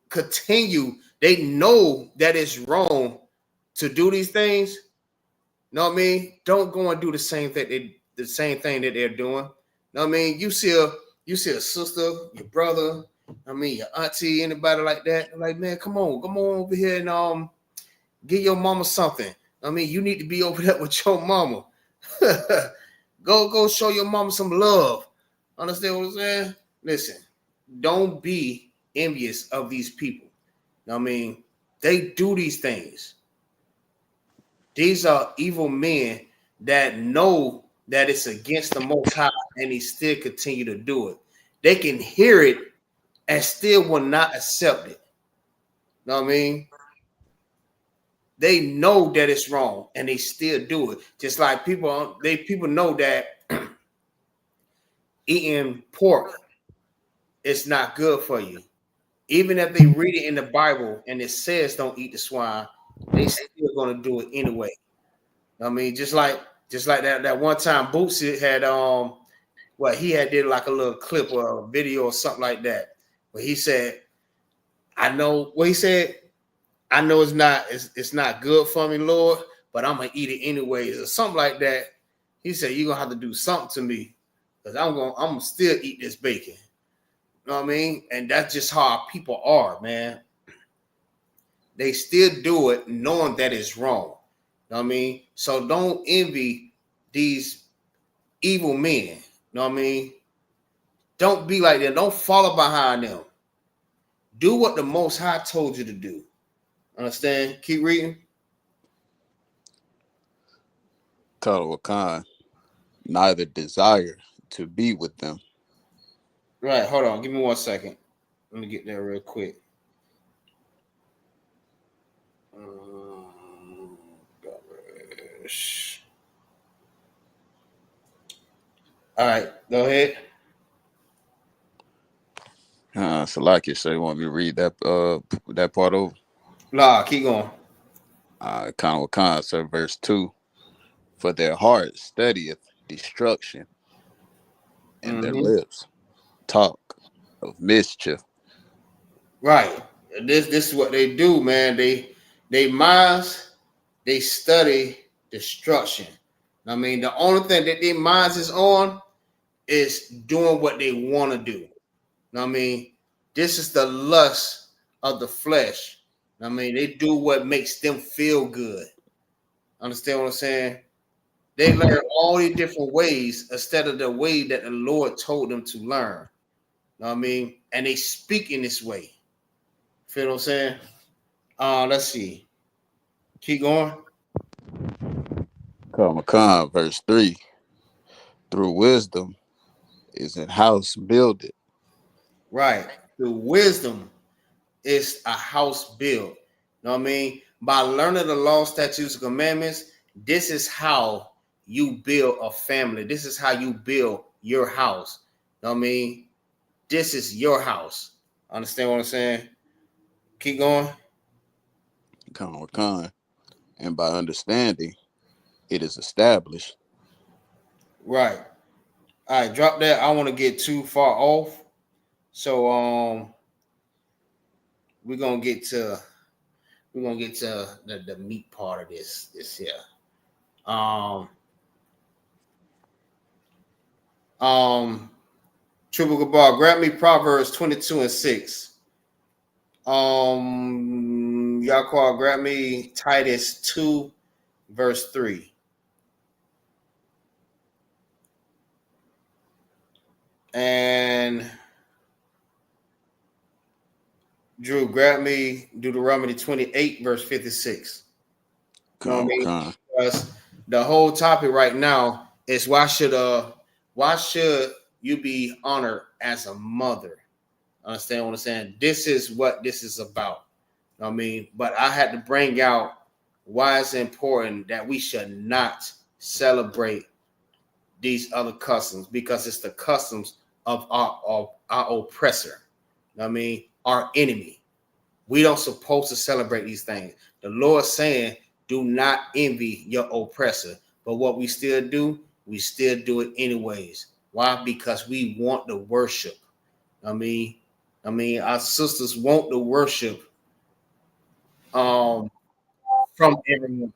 continue. They know that it's wrong to do these things. You know what I mean? Don't go and do the same thing that they're doing. You know what I mean? You see a sister, your brother, I mean your auntie, anybody like that. I'm like, man, come on over here and give your mama something. I mean, you need to be over there with your mama. Go show your mama some love. Understand what I'm saying? Listen, don't be envious of these people. You know what I mean? They do these things. These are evil men that know that it's against the Most High, and he still continue to do it. They can hear it and still will not accept it. You know what I mean? They know that it's wrong, and they still do it. Just like people know that eating pork is not good for you. Even if they read it in the Bible and it says don't eat the swine, they still gonna do it anyway. I mean, just like that one time Bootsy had he had did like a little clip or a video or something like that, where he said, I know it's not good for me, Lord, but I'm gonna eat it anyways, or something like that. He said, you're gonna have to do something to me, because I'm gonna still eat this bacon. You know what I mean? And that's just how our people are, man. They still do it knowing that it's wrong. You know what I mean? So don't envy these evil men. You know what I mean? Don't be like them. Don't follow behind them. Do what the Most High told you to do. Understand? Keep reading. Khan, neither desire to be with them. Right. Hold on. Give me 1 second. Let me get there real quick. All right. Go ahead. Salaki, so you want me to read that part over? Nah, keep going. Khan, so verse 2. For their heart studieth destruction, and their lips talk of mischief. Right. This is what they do, man. They minds, they study destruction. I mean, the only thing that their minds is on is doing what they want to do. I mean, this is the lust of the flesh. I mean, they do what makes them feel good. Understand what I'm saying? They learn all these different ways instead of the way that the Lord told them to learn. Know what I mean? And they speak in this way. Feel what I'm saying? Let's see. Keep going. Khan, verse 3. Through wisdom is an house builded. Right. Through wisdom is a house built. Know what I mean? By learning the law, statutes, and commandments, this is how you build a family. This is how you build your house. Know what I mean? This is your house. Understand what I'm saying? Keep going. Khan. And by understanding, it is established. Right. All right, drop that. I want to get too far off. So we're gonna get to the meat part of this here. Triple Gabar, grab me Proverbs 22:6. Yaquar, grab me Titus 2, verse 3. And Drew, grab me Deuteronomy 28, verse 56. You know what I mean? Because the whole topic right now is why should you be honored as a mother? Understand what I'm saying? This is what this is about. You know what I mean? But I had to bring out why it's important that we should not celebrate these other customs, because it's the customs of our oppressor. You know what I mean? Our enemy. We don't supposed to celebrate these things. The Lord saying, do not envy your oppressor. But what we still do it anyways. Why? Because we want the worship. I mean, our sisters want the worship from everyone.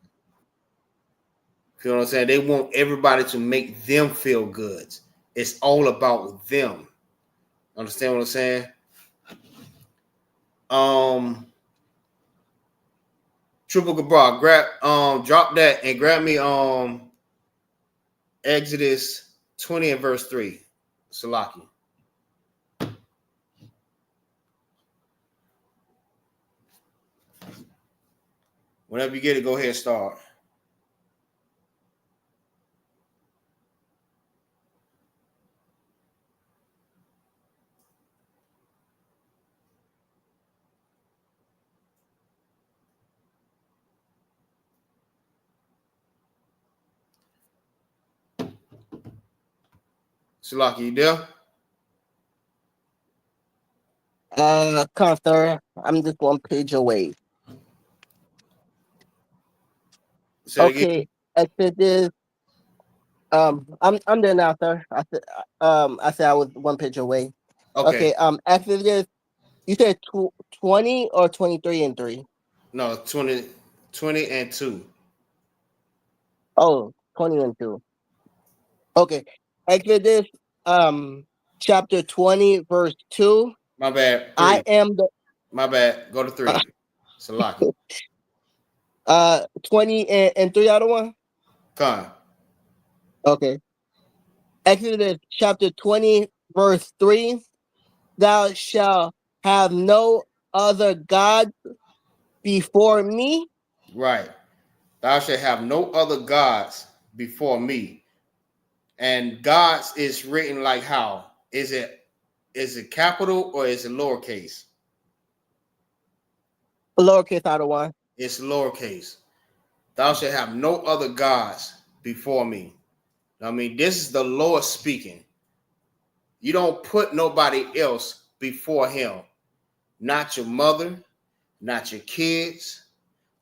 You know what I'm saying? They want everybody to make them feel good. It's all about them. Understand what I'm saying? Triple Gabra, drop that and grab me Exodus 20 and verse 3. Salaki. Whenever you get it, go ahead and start. Salaki, you there? Sir, I'm just one page away. Say it Okay, Exodus. I'm there now, sir. I said I was one page away. Okay. Exodus. You said 20 or 23 and 3? No, 20 and 2. Oh, 20 and 2. Okay. Exodus chapter 20, verse 2. My bad. 3. I am the My bad. Go to 3. Salaki. 20 and 3 out of 1? Con. Okay. Exodus chapter 20, verse 3. Thou shalt have no other gods before me. Right. Thou shalt have no other gods before me. And gods is written like how? Is it capital or is it lowercase? Lowercase out of 1. It's lowercase. Thou shalt have no other gods before me. I mean, this is the Lord speaking. You don't put nobody else before him. Not your mother, not your kids,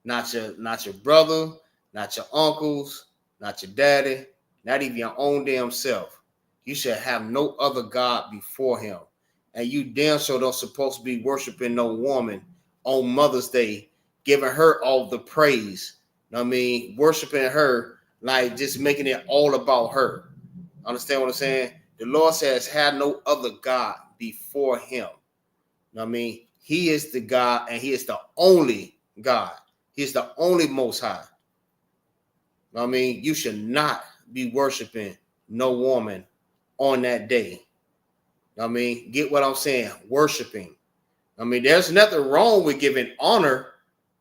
not your brother, not your uncles, not your daddy, not even your own damn self. You should have no other God before him. And you damn sure don't supposed to be worshiping no woman on Mother's Day, giving her all the praise. You know what I mean? Worshiping her, like just making it all about her. Understand what I'm saying? The Lord says, have no other God before him. You know what I mean? He is the God, and he is the only God. He is the only Most High. You know what I mean? You should not be worshiping no woman on that day. You know what I mean? Get what I'm saying? Worshiping. I mean, there's nothing wrong with giving honor.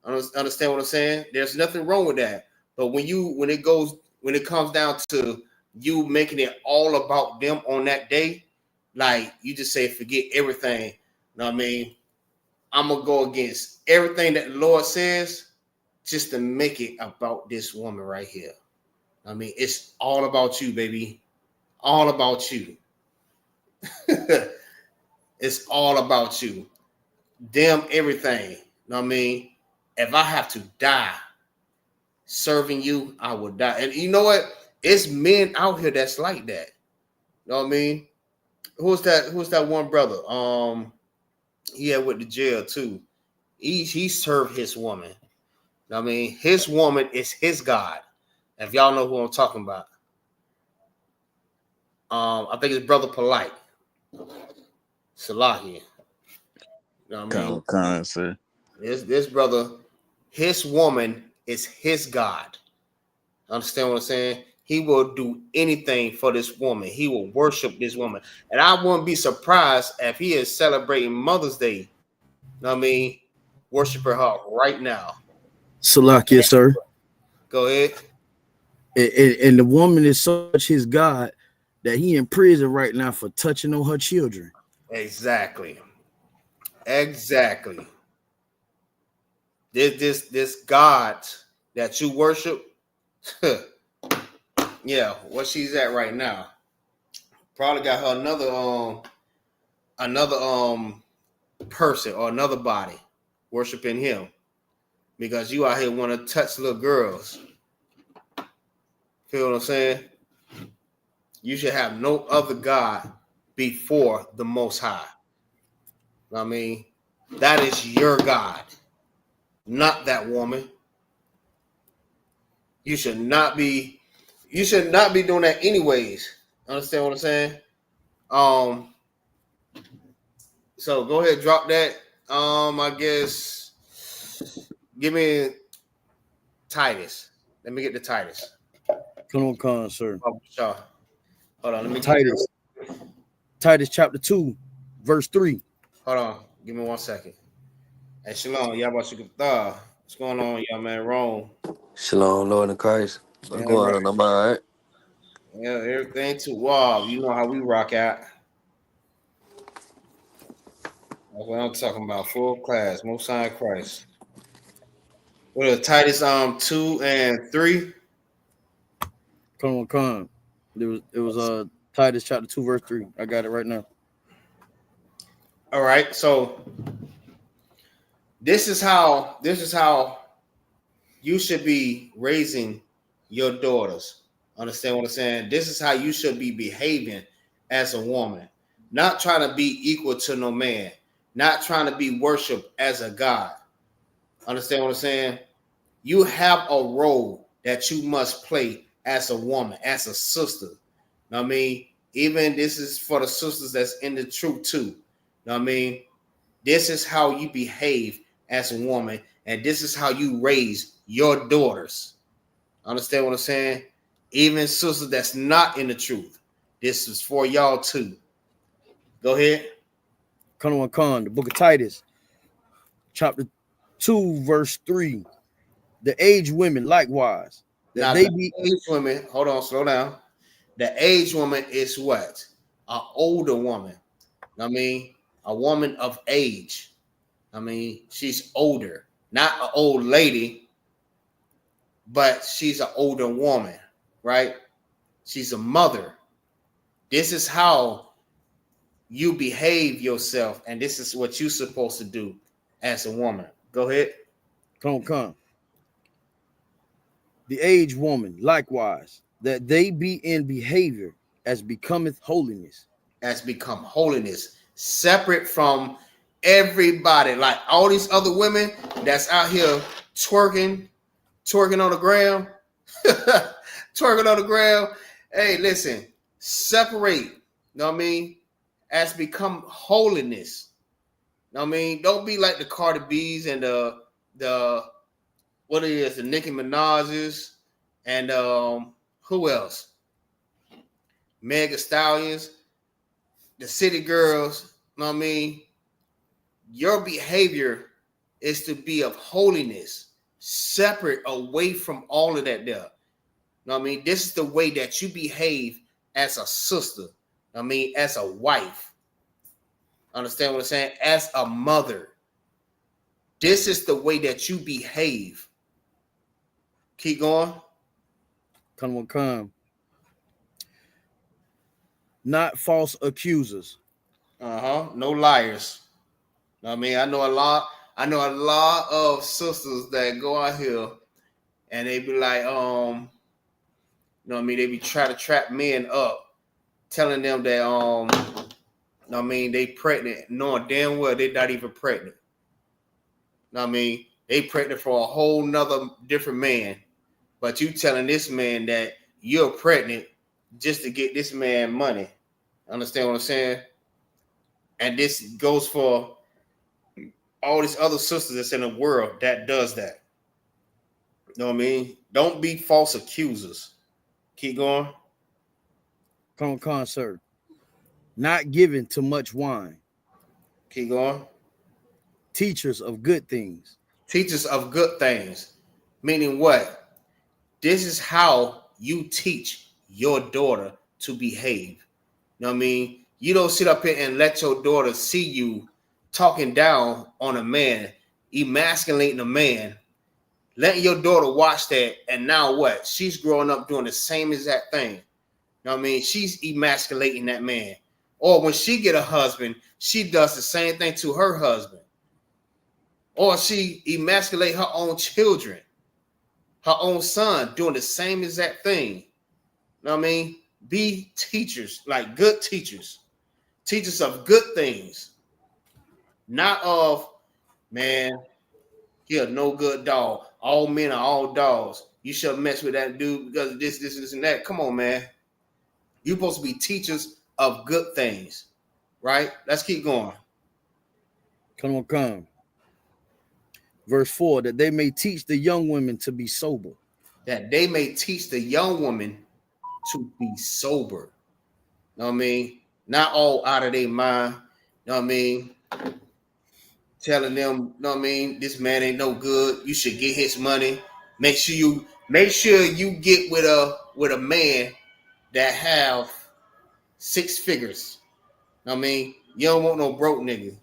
Understand what I'm saying? There's nothing wrong with that. But when it comes down to you making it all about them on that day, like you just say, forget everything. You know what I mean? I'm going to go against everything that the Lord says just to make it about this woman right here. I mean, it's all about you, baby. All about you. It's all about you. Damn everything. You know what I mean? If I have to die serving you, I will die. And you know what? It's men out here that's like that. You know what I mean? Who's that one brother? He had with the jail too. He served his woman. You know what I mean? His woman is his God. If y'all know who I'm talking about. I think it's Brother Polite. Salahi. You know what I mean? Kind, sir. This brother, his woman is his God. Understand what I'm saying? He will do anything for this woman. He will worship this woman. And I wouldn't be surprised if he is celebrating Mother's Day. You know what I mean? Worshiping her right now. Salakia, sir. Go ahead. And the woman is such his God that he in prison right now for touching on her children. Exactly. This God that you worship, yeah, where she's at right now. Probably got her another person or another body worshiping him, because you out here want to touch little girls. Feel what I'm saying? You should have no other God before the Most High. I mean, that is your God, not that woman. You should not be doing that anyways. Understand what I'm saying? So go ahead, drop that. I guess give me Titus. Let me get the Titus. Come on, sir. Oh, sure. Hold on, let me Titus chapter 2, verse 3. Hold on, give me 1 second. Hey, Shalom, Yabashukatah. What's going on, y'all, man? Rome. Shalom, Lord in Christ. What's going on? I'm all right. Yeah, everything too. Wow, you know how we rock out. That's what I'm talking about. Full class, Most High Christ. What is Titus 2 and 3? Come on. It was Titus chapter 2, verse 3. I got it right now. All right, so this is how you should be raising your daughters. Understand what I'm saying? This is how you should be behaving as a woman. Not trying to be equal to no man. Not trying to be worshipped as a God. Understand what I'm saying? You have a role that you must play as a woman, as a sister. Know what I mean? Even this is for the sisters that's in the truth too. Know what I mean? This is how you behave as a woman, and this is how you raise your daughters. Understand what I'm saying? Even sisters that's not in the truth. This is for y'all too. Go ahead. Come on, the book of Titus, chapter 2, verse 3. The aged women likewise. Now, the aged women, hold on, slow down. The aged woman is what? An older woman. I mean, a woman of age. I mean, she's older. Not an old lady, but she's an older woman, right? She's a mother. This is how you behave yourself, and this is what you're supposed to do as a woman. Go ahead. Come. The aged woman, likewise, that they be in behavior as becometh holiness. As become holiness, separate from everybody, like all these other women that's out here twerking on the ground, twerking on the ground. Hey, listen, separate. You know what I mean? As become holiness. You know what I mean? Don't be like the Cardi B's and the what it is, the Nicki Minaj's and who else? Mega Stallions, the City Girls. You know what I mean? Your behavior is to be of holiness, separate away from all of that there. You know what I mean? This is the way that you behave as a sister. I mean, as a wife. Understand what I'm saying? As a mother. This is the way that you behave. Keep going. Come. Not false accusers. No liars. I mean, I know a lot of sisters that go out here and they be like, you know what I mean, they be trying to trap men up, telling them that you know what I mean, they pregnant, knowing damn well they're not even pregnant. You know what I mean? They pregnant for a whole nother different man. But you telling this man that you're pregnant just to get this man money. Understand what I'm saying? And this goes for all these other sisters that's in the world that does that. You know what I mean? Don't be false accusers. Keep going. Come, sir. Not given to much wine. Keep going. Teachers of good things. Teachers of good things. Meaning what? This is how you teach your daughter to behave. You know what I mean? You don't sit up here and let your daughter see you talking down on a man, emasculating a man, letting your daughter watch that, and now what? She's growing up doing the same exact thing. You know what I mean? She's emasculating that man. Or when she get a husband, she does the same thing to her husband. Or she emasculate her own children, her own son, doing the same exact thing. You know what I mean? Be teachers, like good teachers. Teachers of good things. Not of, man, he a no good dog. All men are all dogs. You shouldn't mess with that dude because of this, and that. Come on, man. You're supposed to be teachers of good things, right? Let's keep going. Come. Verse 4, that they may teach the young women to be sober. That they may teach the young women to be sober. You know what I mean? Not all out of their mind. You know what I mean? Telling them, you know what I mean, this man ain't no good. You should get his money. Make sure you get with a man that have 6 figures. You know what I mean? You don't want no broke nigga.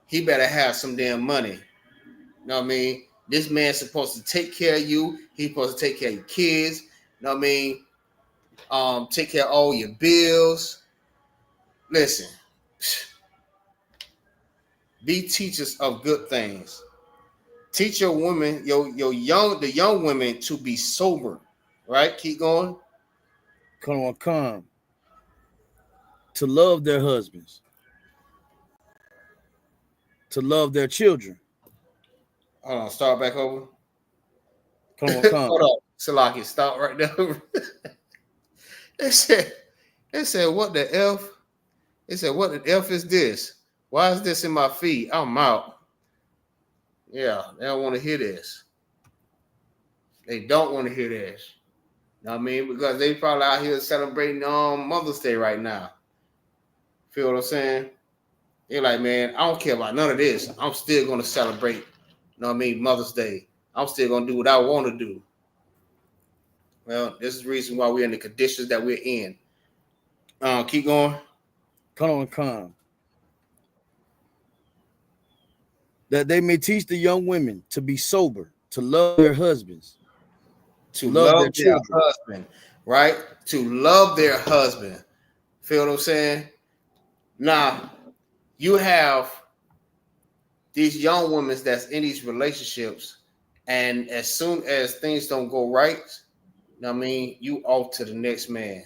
He better have some damn money. You know what I mean? This man's supposed to take care of you. He's supposed to take care of your kids. You know what I mean? Take care of all your bills. Listen. Be teachers of good things. Teach your women, the young women to be sober. Right? Keep going. Come. To love their husbands. To love their children. Hold on, start back over. Come. Hold on, Salaki, stop right there. They said, what the F? They said, what the F is this? Why is this in my feed? I'm out. Yeah, they don't want to hear this. They don't want to hear this. You know what I mean? Because they probably out here celebrating Mother's Day right now. Feel what I'm saying? They're like, man, I don't care about none of this. I'm still going to celebrate, you know what I mean, Mother's Day. I'm still going to do what I want to do. Well, this is the reason why we're in the conditions that we're in. Keep going. Come. That they may teach the young women to be sober, to love their husbands, to love their husband, right? To love their husband. Feel what I'm saying? Now, you have these young women that's in these relationships, and as soon as things don't go right, I mean, you off to the next man.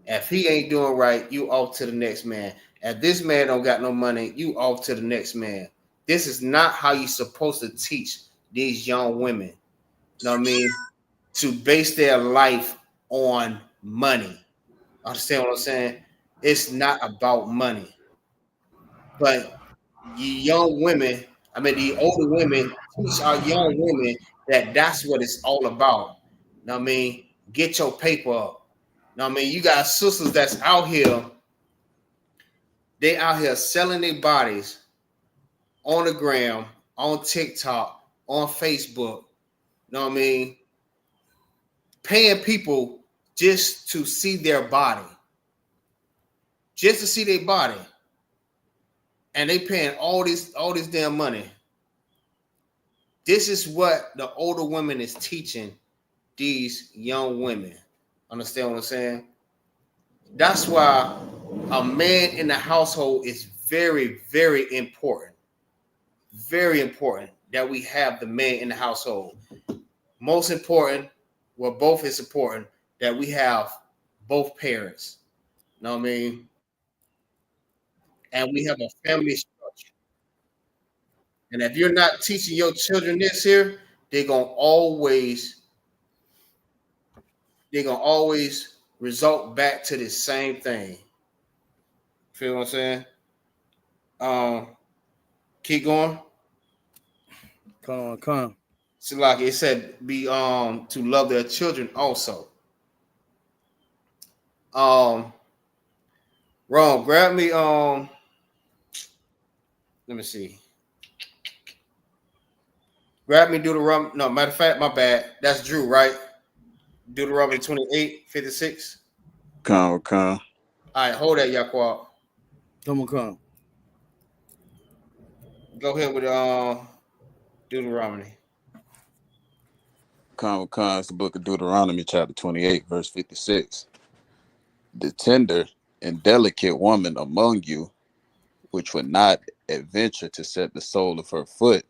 If he ain't doing right, you off to the next man. If this man don't got no money, you off to the next man. This is not how you supposed to teach these young women. You know what I mean? To base their life on money. Understand what I'm saying? It's not about money. But you young women, I mean the older women, teach our young women that that's what it's all about. You know what I mean? Get your paper up. You know what I mean? You got sisters that's out here, they out here selling their bodies on the gram, on TikTok, on Facebook. You know what I mean? Paying people just to see their body. Just to see their body. And they paying all this damn money. This is what the older women is teaching these young women. Understand what I'm saying? That's why a man in the household is very, very important. Very important that we have the man in the household. Most important, well, both is important that we have both parents. You know what I mean? And we have a family structure. And if you're not teaching your children this here, they're gonna always result back to the same thing. Feel what I'm saying? Keep going. Come on. So like it said, be to love their children also. Wrong. Grab me. Let me see. Grab me Deuteronomy. No, matter of fact, my bad. That's Drew, right? Deuteronomy 28:56. Come. All right, hold that, Yaquab. Come. Go ahead with Deuteronomy. Come. It's the book of Deuteronomy, chapter 28, verse 56. The tender and delicate woman among you, which would not adventure to set the sole of her foot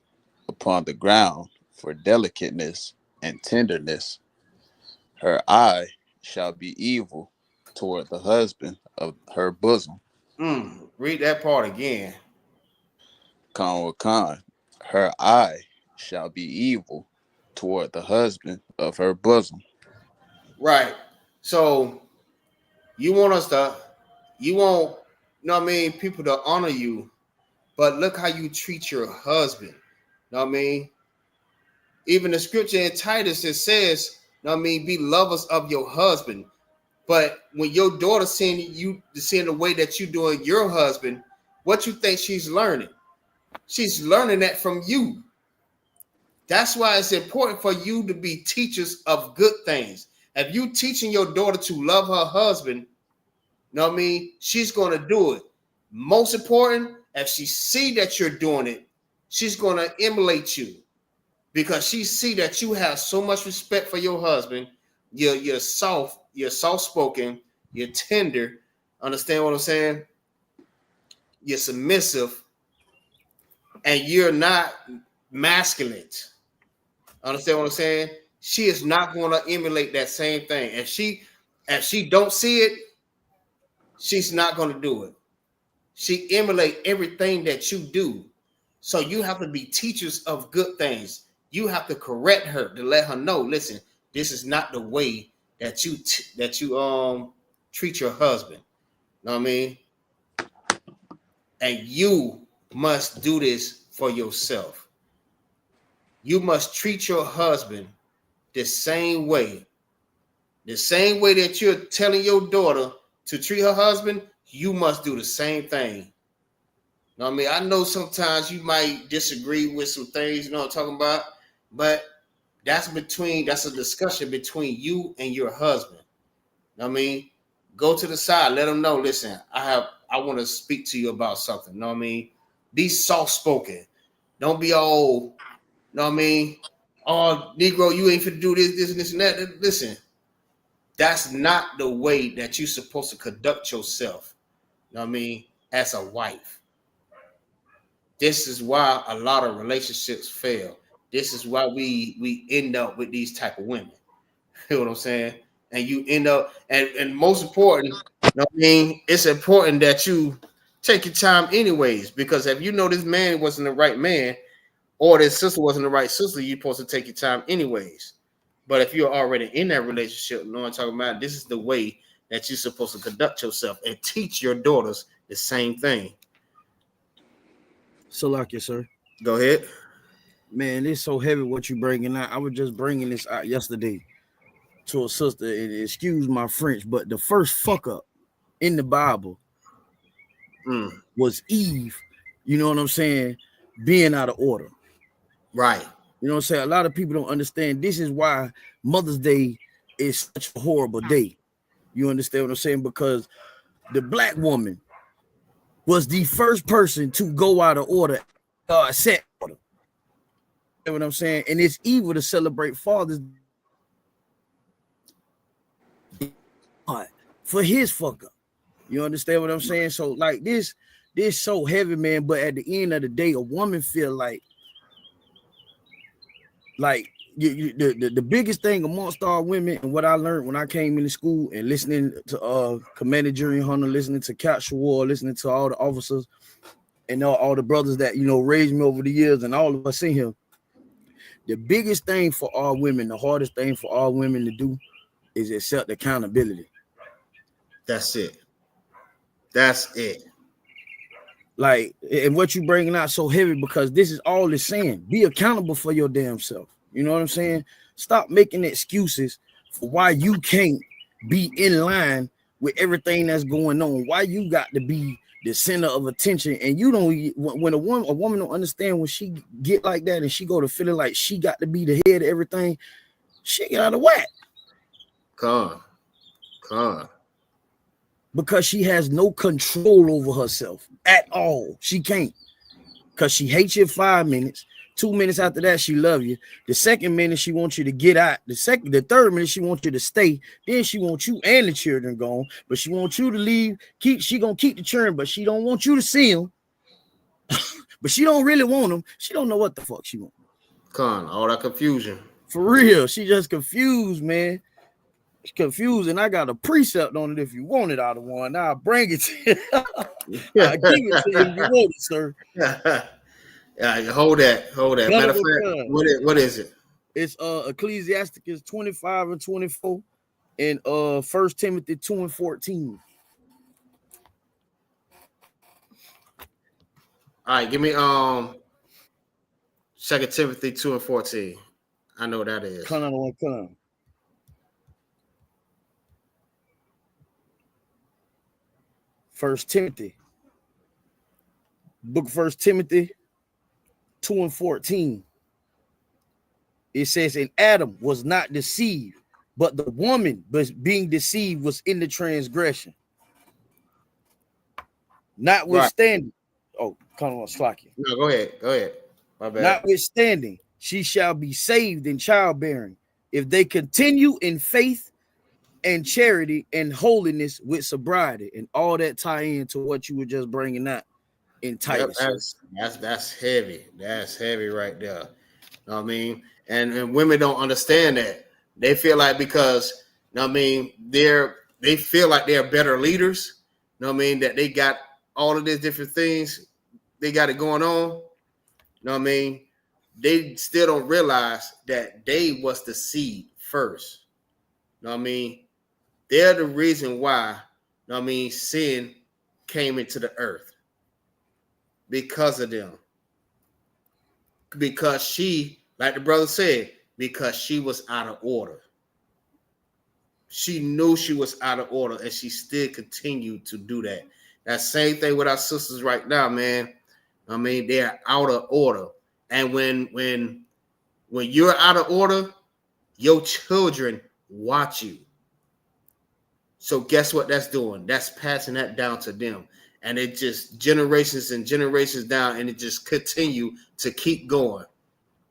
upon the ground for delicateness and tenderness, her eye shall be evil toward the husband of her bosom. Read that part again. Con. Her eye shall be evil toward the husband of her bosom. Right. So you want, you know what I mean, people to honor you, but look how you treat your husband. You know what I mean? Even the scripture in Titus, it says, you know what I mean, be lovers of your husband. But when your daughter seeing the way that you doing your husband, what you think she's learning? She's learning that from you. That's why it's important for you to be teachers of good things. If you teaching your daughter to love her husband, you know what I mean, she's going to do it. Most important, if she see that you're doing it, she's going to emulate you because she see that you have so much respect for your husband. You're soft-spoken, you're tender. Understand what I'm saying? You're submissive, and you're not masculine. Understand what I'm saying? She is not going to emulate that same thing. If she don't see it, she's not going to do it. She emulate everything that you do. So you have to be teachers of good things. You have to correct her to let her know, listen, this is not the way that you treat your husband. Know what I mean? And you must do this for yourself. You must treat your husband the same way. The same way that you're telling your daughter to treat her husband, you must do the same thing. Know what I mean? I know sometimes you might disagree with some things, you know what I'm talking about, but that's a discussion between you and your husband. Know what I mean? Go to the side, let them know, listen, I want to speak to you about something. Know what I mean? Be soft-spoken. Don't be all, know what I mean? Oh, Negro, you ain't finna do this, and that. Listen, that's not the way that you're supposed to conduct yourself. know what I mean, as a wife. This is why a lot of relationships fail. This is why we end up with these type of women. You know what I'm saying? And you end up, and most important, you know what I mean, it's important that you take your time anyways, because if you know this man wasn't the right man, or this sister wasn't the right sister, you're supposed to take your time anyways. But if you're already in that relationship, you know what I'm talking about, this is the way that you're supposed to conduct yourself and teach your daughters the same thing. Salakia, sir. Go ahead. Man, it's so heavy what you bringing out. I was just bringing this out yesterday to a sister, and excuse my French, but the first fuck up in the Bible was Eve, you know what I'm saying, being out of order. Right. You know what I'm saying? A lot of people don't understand. This is why Mother's Day is such a horrible day. You understand what I'm saying? Because the black woman was the first person to go out of order, set order. You know what I'm saying? And it's evil to celebrate Father's Day for his fuck up. You understand what I'm saying? So like this so heavy, man. But at the end of the day, a woman feel like the biggest thing amongst our women, and what I learned when I came into school and listening to Commander Jury Hunter, listening to Cat Shawar, listening to all the officers and all the brothers that, you know, raised me over the years, and all of us in here, the biggest thing for our women, the hardest thing for our women to do is accept accountability. That's it. That's it. Like, and what you bringing out so heavy, because this is all it's saying. Be accountable for your damn self. You know what I'm saying? Stop making excuses for why you can't be in line with everything that's going on. Why you got to be the center of attention, and you don't. When a woman don't understand, when she get like that and she go to feeling like she got to be the head of everything, she get out of whack. Come on. Because she has no control over herself at all. She can't. Because she hates you 5 minutes. 2 minutes after that, she love you. The second minute, she wants you to get out. The third minute, she wants you to stay. Then she wants you and the children gone. But she wants you to leave. She gonna keep the children, but she don't want you to see them. But she don't really want them. She don't know what the fuck she want. Come on, all that confusion. For real, she just confused, man. Confused, and I got a precept on it. If you want it out of one, I'll bring it to you. I'll give it to you if you want it, sir. Yeah, hold that. Matter of fact, what is it? It's Ecclesiasticus 25 and 24 and 1 Timothy 2 and 14. All right, give me 2 Timothy 2 and 14. I know what that is. Come on. 1 Timothy, book of 1 Timothy 2 and 14. It says, and Adam was not deceived, but the woman being deceived was in the transgression. Notwithstanding, oh, come on, Slacky. No, go ahead. My bad. Notwithstanding, she shall be saved in childbearing if they continue in faith and charity and holiness with sobriety, and all that tie into what you were just bringing out in Titus. That's heavy. That's heavy right there. You know what I mean? And women don't understand that. They feel like because, you know what I mean, they feel like they're better leaders. You know what I mean? That they got all of these different things. They got it going on. You know what I mean? They still don't realize that they was the seed first. You know what I mean? They're the reason why, you know what I mean, sin came into the earth. Because of them. Because she, like the brother said, because she was out of order. She knew she was out of order, and she still continued to do that. That same thing with our sisters right now, man. I mean, they're out of order. And when you're out of order, your children watch you. So guess what that's doing? That's passing that down to them. And it just generations and generations down, and it just continue to keep going.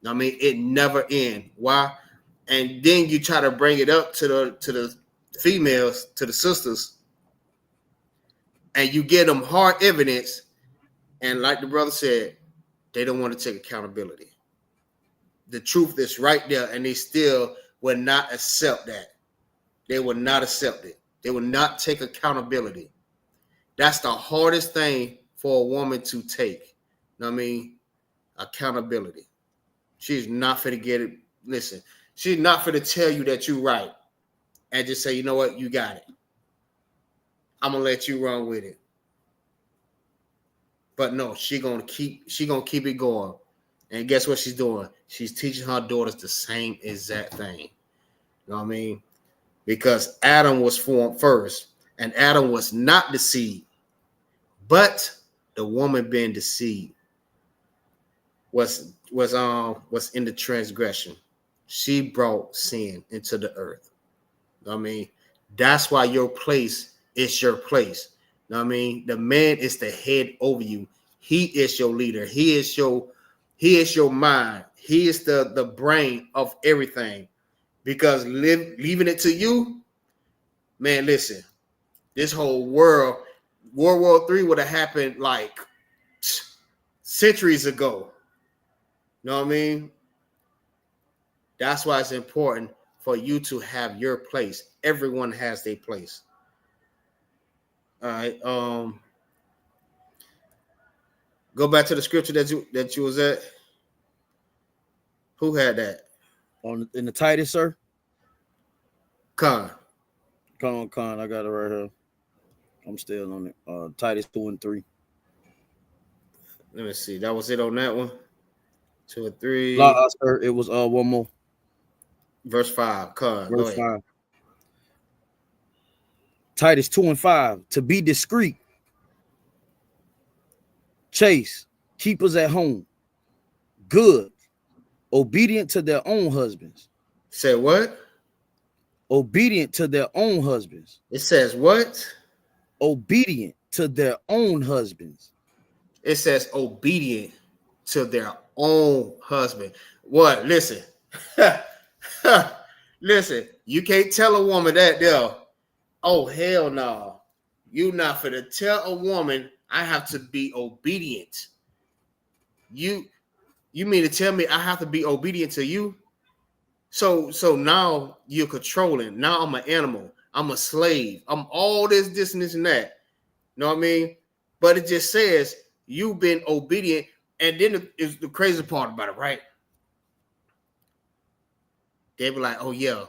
I mean, it never ends. Why? And then you try to bring it up to the females, to the sisters, and you get them hard evidence, and like the brother said, they don't want to take accountability. The truth is right there, and they still will not accept that. They will not accept it. They will not take accountability. That's the hardest thing for a woman to take. You know what I mean? Accountability. She's not for to get it. Listen, she's not for to tell you that you're right and just say, you know what, you got it. I'm gonna let you run with it. But no, she gonna keep it going. And guess what she's doing? She's teaching her daughters the same exact thing. You know what I mean? Because Adam was formed first, and Adam was not deceived, but the woman being deceived was in the transgression. She brought sin into the earth. You know what I mean? That's why your place is your place. You know what I mean? The man is the head over you. He is your leader. He is your mind. He is the brain of everything. Because leaving it to you, man, listen, this whole World War III would have happened like centuries ago. You know what I mean? That's why it's important for you to have your place. Everyone has their place. All right. Go back to the scripture that you was at. Who had that? In the Titus, sir? Con. I got it right here. I'm still on it. Titus 2 and 3. Let me see. That was it on that one. 2 and 3. Sir, it was one more. Verse 5. Con. Verse 5. Titus 2 and 5. To be discreet, chaste, keepers at home, good, obedient to their own husbands. Say what? Obedient to their own husbands. It says what? Obedient to their own husbands. It says obedient to their own husband. What? Listen. Listen, you can't tell a woman that, though. Oh, hell no. You not for to tell a woman I have to be obedient. You mean to tell me I have to be obedient to you? So now you're controlling. Now I'm an animal. I'm a slave. I'm all this, and this, and that. You know what I mean? But it just says you've been obedient. And then is the crazy part about it, right? They be like, oh, yeah,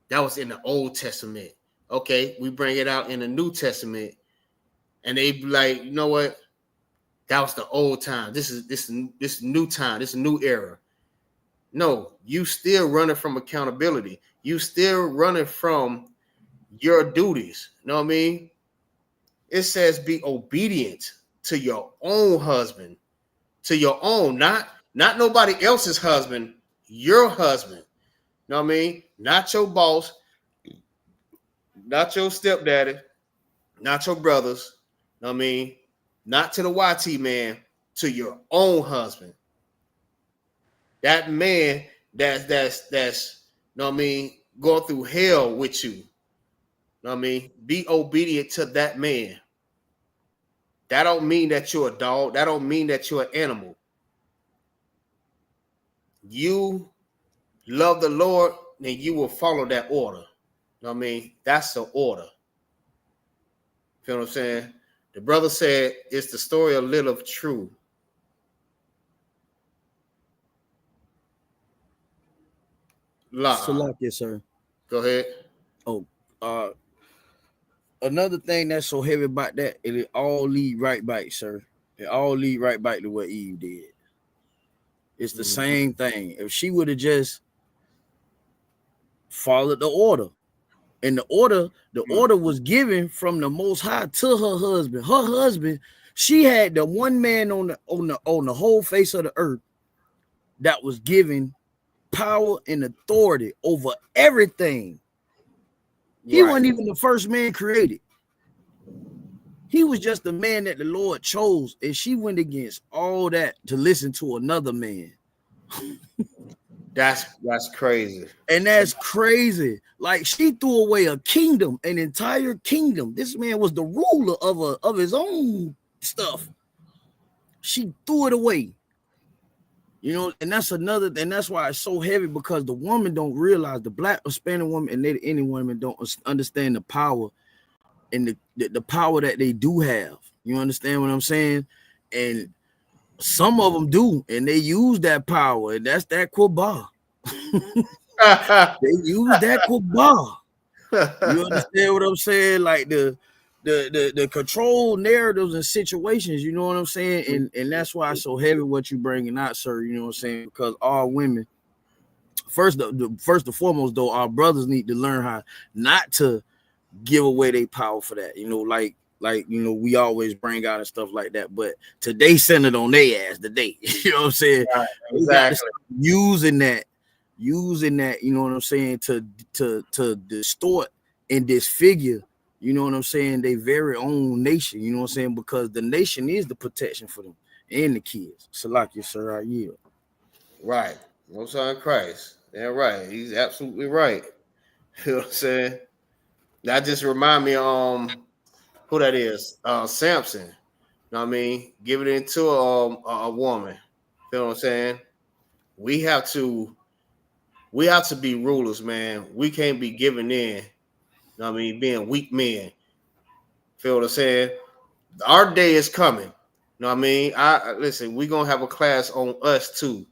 that was in the Old Testament. Okay, we bring it out in the New Testament. And they be like, you know what? That was the old time. This is new time. This is a new era. No, you still running from accountability. You still running from your duties. You know what I mean? It says be obedient to your own husband, to your own, not nobody else's husband, your husband. You know what I mean? Not your boss, not your stepdaddy, not your brothers. You know what I mean? Not to the YT man, to your own husband. That man that's you know what I mean, going through hell with you. You know what I mean? Be obedient to that man. That don't mean that you're a dog. That don't mean that you're an animal. You love the Lord, then you will follow that order. You know what I mean? That's the order. Feel what I'm saying? The brother said it's the story of little of true. Yes, sir. Go ahead. Oh, another thing that's so heavy about that, it all lead right back, sir. It all lead right back to what Eve did. It's the same thing. If she would have just followed the order, and the order was given from the Most High to her husband. Her husband, she had the one man on the whole face of the earth that was given power and authority over everything. He wasn't even the first man created. He was just the man that the Lord chose, and she went against all that to listen to another man. That's crazy. And that's crazy. Like she threw away a kingdom, an entire kingdom. This man was the ruler of his own stuff. She threw it away. You know, and that's why it's so heavy, because the woman don't realize, the Black Hispanic woman and any women don't understand the power and the power that they do have. You understand what I'm saying? And some of them do, and they use that power, and that's that Quba. They use that Quba. You understand what I'm saying? Like the control narratives and situations, you know what I'm saying? And that's why it's so heavy what you bringing out, sir. You know what I'm saying? Because all women, first and foremost, though, our brothers need to learn how not to give away their power for that. You know, like you know, we always bring out and stuff like that. But today centered on their ass today. You know what I'm saying? Right, exactly. Using that, you know what I'm saying, to distort and disfigure, you know what I'm saying, their very own nation, you know what I'm saying, because the nation is the protection for them and the kids. Salakia, sir, I yield. Right. Most High Christ. Yeah, right. He's absolutely right. You know what I'm saying? That just remind me who that is. Samson. You know what I mean? Give it into a woman. You know what I'm saying? We have to be rulers, man. We can't be giving in. You know what I mean? Being weak men. Feel what I'm saying? Our day is coming. You know what I mean? Listen, we're gonna have a class on us too.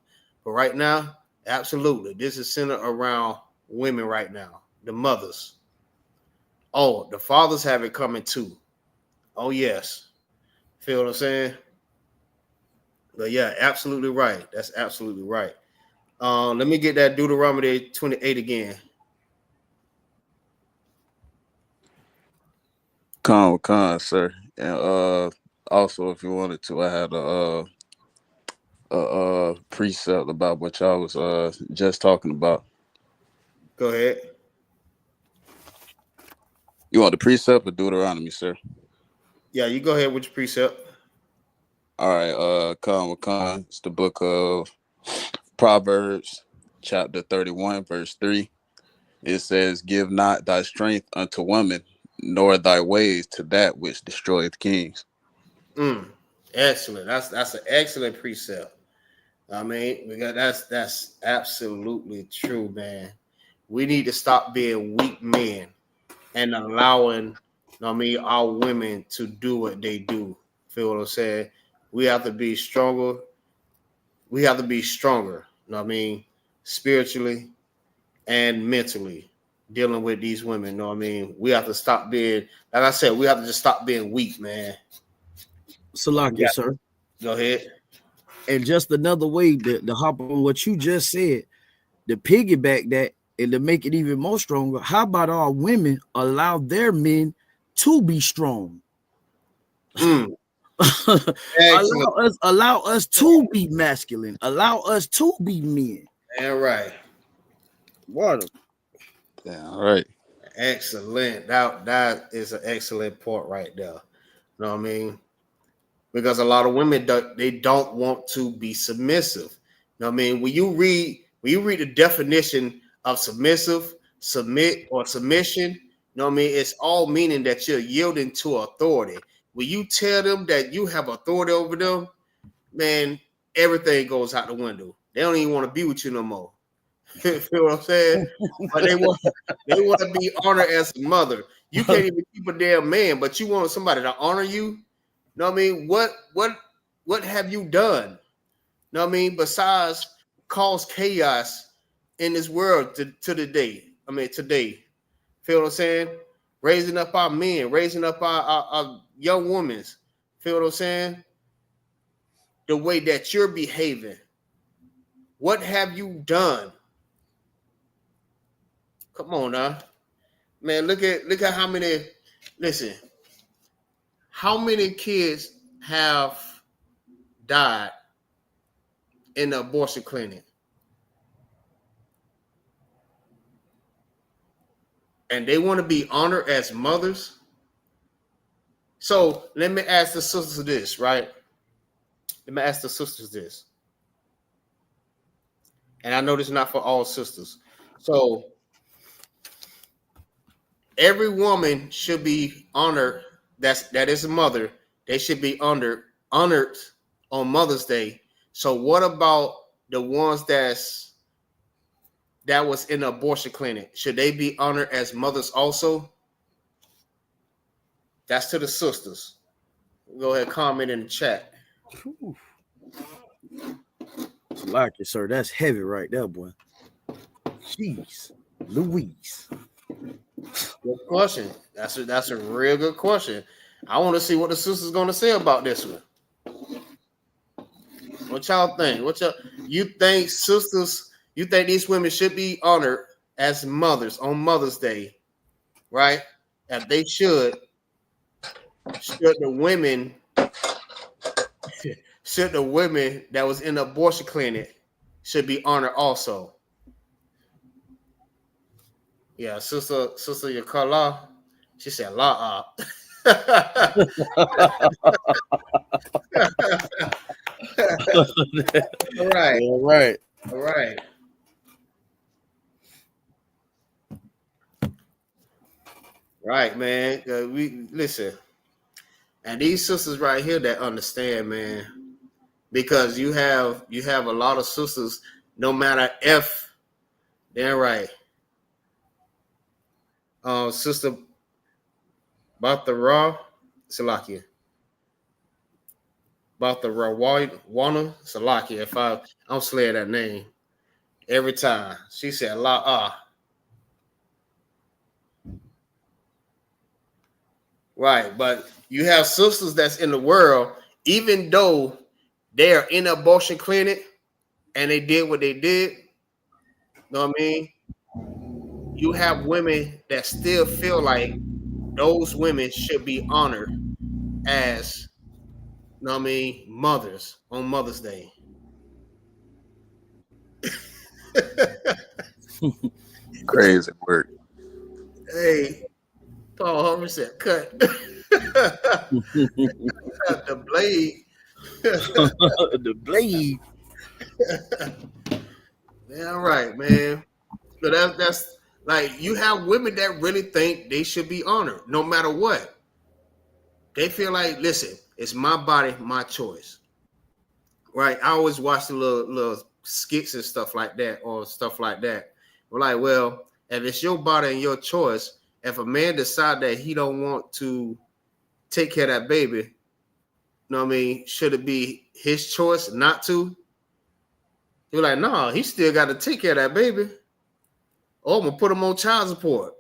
But right now, absolutely. This is centered around women right now, the mothers. Oh, the fathers have it coming too. Oh, yes. Feel what I'm saying? But yeah, absolutely right. That's absolutely right. Let me get that Deuteronomy 28 again. Con, sir. And also, if you wanted to, I had a precept about what y'all was just talking about. Go ahead. You want the precept or Deuteronomy, sir? Yeah, you go ahead with your precept. All right, Con. It's the book of Proverbs, chapter 31, verse 3. It says, "Give not thy strength unto woman, nor thy ways to that which destroyeth kings." Excellent. That's an excellent precept. I mean, that's absolutely true, man. We need to stop being weak men and allowing, our women to do what they do. Feel what I'm saying? We have to be stronger. We have to be stronger. You know what I mean? Spiritually and mentally, dealing with these women. You know what I mean? We have to stop being, like I said, we have to just stop being weak, man. Salakia, sir. Go ahead. And just another way to hop on what you just said, to piggyback that and to make it even more stronger, how about our women allow their men to be strong? allow us to be masculine, allow us to be men. Yeah, right. Water. Yeah, all right. Excellent. That is an excellent point right there. You know what I mean? Because a lot of women they don't want to be submissive. You know what I mean? When you read the definition of submissive, submit, or submission, you know what I mean? It's all meaning that you're yielding to authority. When you tell them that you have authority over them, man, everything goes out the window. They don't even want to be with you no more. Feel what I'm saying? But they want to be honored as a mother. You can't even keep a damn man, but you want somebody to honor you. Know what I mean? What have you done? Know what I mean? Besides cause chaos in this world to the day. I mean, today. Feel what I'm saying? Raising up our men, raising up our young women. Feel what I'm saying? The way that you're behaving. What have you done? Come on now. Man, look at how many, listen, how many kids have died in the abortion clinic? And they want to be honored as mothers. So let me ask the sisters this, right? Let me ask the sisters this. and I know this is not for all sisters. So every woman should be honored. That is a mother. They should be honored on Mother's Day. So what about the ones that was in the abortion clinic? Should they be honored as mothers also? That's to the sisters. Go ahead, comment in the chat. Like it, sir. That's heavy right there, boy. Jeez, Louise. Good question. That's a real good question. I want to see what the sisters gonna say about this one. What y'all think? You think sisters? You think these women should be honored as mothers on Mother's Day, right? If they should the women that was in the abortion clinic should be honored also? Yeah, sister Yakala, she said la. All right. All right. All right. Right, man. We listen, and these sisters right here that understand, man, because you have a lot of sisters. No matter if they're right, sister Bathara Salakia, Bathara Wana Salakia. If I'm slaying that name every time, she said la. Right, but you have sisters that's in the world, even though they are in an abortion clinic and they did what they did. You know what I mean? You have women that still feel like those women should be honored as, you know what I mean, mothers on Mother's Day. Crazy work. Hey, Paul Homer said, cut. The blade. The blade. Yeah, right, man. So that's like, you have women that really think they should be honored no matter what. They feel like, listen, it's my body, my choice. Right? I always watch the little skits and stuff like that, or stuff like that. We're like, well, if it's your body and your choice, if a man decide that he don't want to take care of that baby, you know what I mean, should it be his choice not to? You're like, no, he still got to take care of that baby. Oh, I'm gonna put him on child support.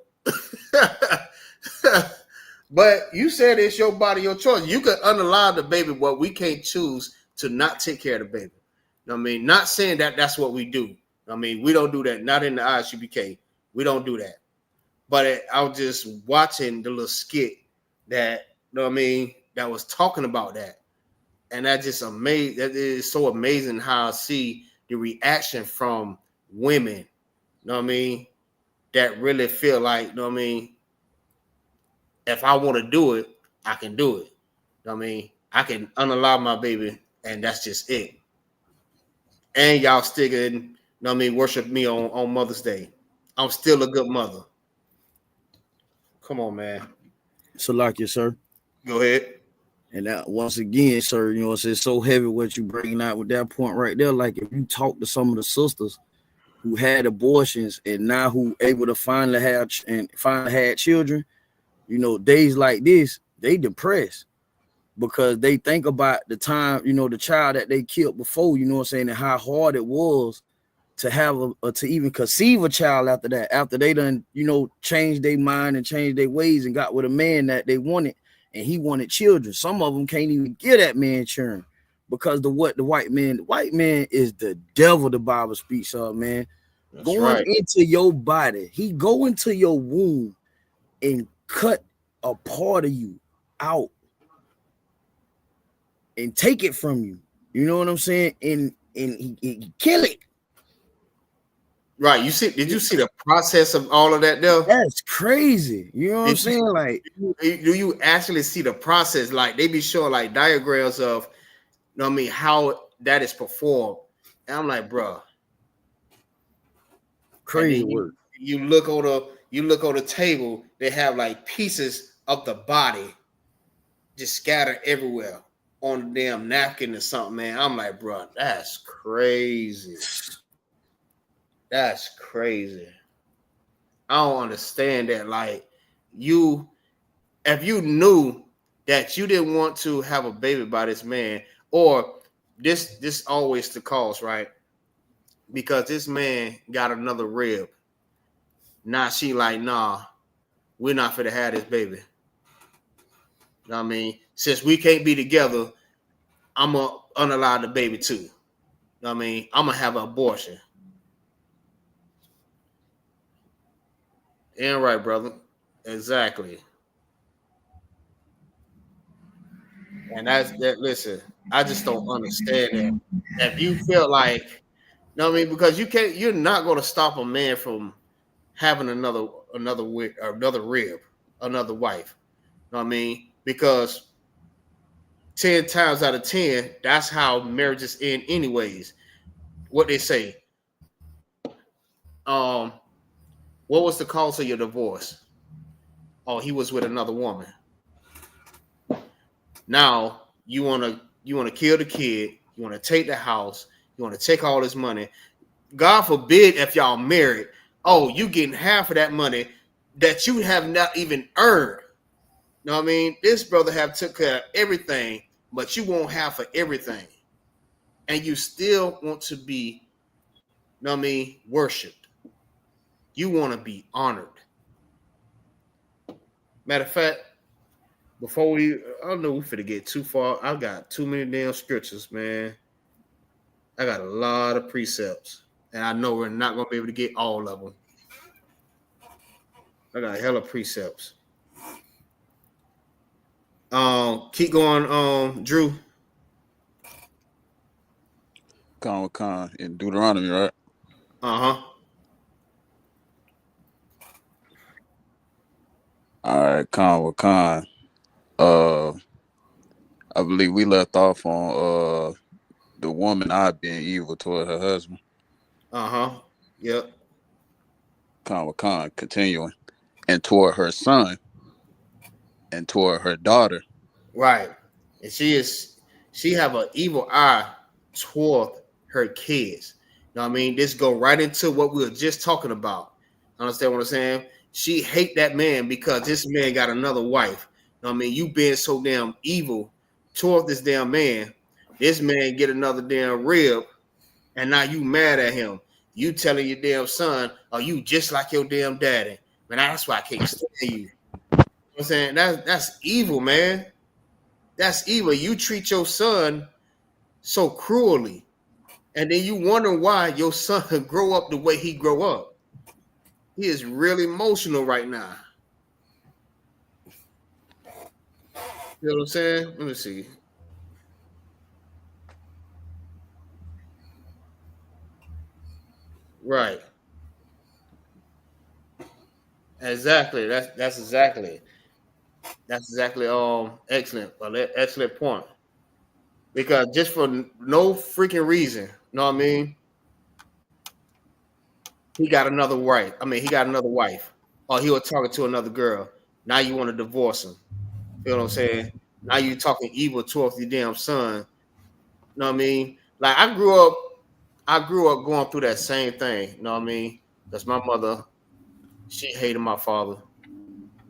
But you said it's your body, your choice. You can unalive the baby, but we can't choose to not take care of the baby. You know what I mean? Not saying that that's what we do. I mean, we don't do that. Not in the ISUPK. We don't do that. But I was just watching the little skit that, you know what I mean, that was talking about that. And that just amazing. That is so amazing how I see the reaction from women, you know what I mean, that really feel like, you know what I mean, if I want to do it, I can do it. You know what I mean? I can unalive my baby, and that's just it. And y'all still can, you know what I mean, worship me on Mother's Day. I'm still a good mother. Come on, man. Salakia, sir. Go ahead. And that, once again, sir, you know, it's so heavy what you bringing out with that point right there. Like, if you talk to some of the sisters who had abortions and now who able to finally had children, you know, days like this, they depressed because they think about the time, you know, the child that they killed before, you know what I'm saying, and how hard it was to have to even conceive a child after that, after they done, you know, changed their mind and changed their ways and got with a man that they wanted, and he wanted children. Some of them can't even get that man children because the white man is the devil, the Bible speaks of, man. That's going right into your body. He go into your womb and cut a part of you out and take it from you. You know what I'm saying? And he kill it. Right. Did you see the process of all of that though? That's crazy. You know what I'm saying? Like, do you actually see the process? Like, they be showing like diagrams of, you know what I mean, how that is performed. And I'm like, bro, crazy work. You look on the table, they have like pieces of the body just scattered everywhere on the damn napkin or something, man. I'm like, bro, that's crazy. That's crazy. I don't understand that. Like, if you knew that you didn't want to have a baby by this man, or this always the cause, right? Because this man got another rib. Now she like, nah, we're not finna have this baby. You know what I mean? Since we can't be together, I'm going to unallow the baby too. You know what I mean? I'm going to have an abortion. Ain't right, brother. Exactly. And that's that. Listen, I just don't understand that. If you feel like, you know what I mean? Because you're not going to stop a man from having another rib, another wife. You know what I mean? Because 10 times out of 10, that's how marriages end anyways. What they say. What was the cause of your divorce? Oh, he was with another woman. Now you wanna kill the kid, you wanna take the house, you wanna take all this money. God forbid if y'all married, oh, you getting half of that money that you have not even earned. You know what I mean? This brother have took care of everything, but you won't have for everything. And you still want to be, you know what I mean, worshipped. You want to be honored. Matter of fact, before I don't know, we finna get too far. I've got too many damn scriptures, man. I got a lot of precepts, and I know we're not gonna be able to get all of them. I got hella precepts. Keep going, Drew. Con in Deuteronomy, right? Uh-huh. All right, con. I believe we left off on the woman being evil toward her husband. Uh-huh. Yep. Con, continuing. And toward her son and toward her daughter. Right. And she have an evil eye toward her kids. You know what I mean? This go right into what we were just talking about. Understand what I'm saying? She hate that man because this man got another wife. You know what I mean? You being so damn evil toward this damn man. This man get another damn rib, and now you mad at him. You telling your damn son, "Oh, you just like your damn daddy." Man, that's why I can't stand you. You know what I'm saying? That's evil, man. That's evil. You treat your son so cruelly, and then you wonder why your son grow up the way he grow up. He is really emotional right now. You know what I'm saying? Let me see. Right. Exactly. That's exactly excellent. Excellent point. Because just for no freaking reason, you know what I mean? He got another wife. He got another wife. Or he was talking to another girl. Now you want to divorce him. You know what I'm saying? Now you talking evil towards your damn son. You know what I mean? Like I grew up going through that same thing. You know what I mean? Because my mother, she hated my father.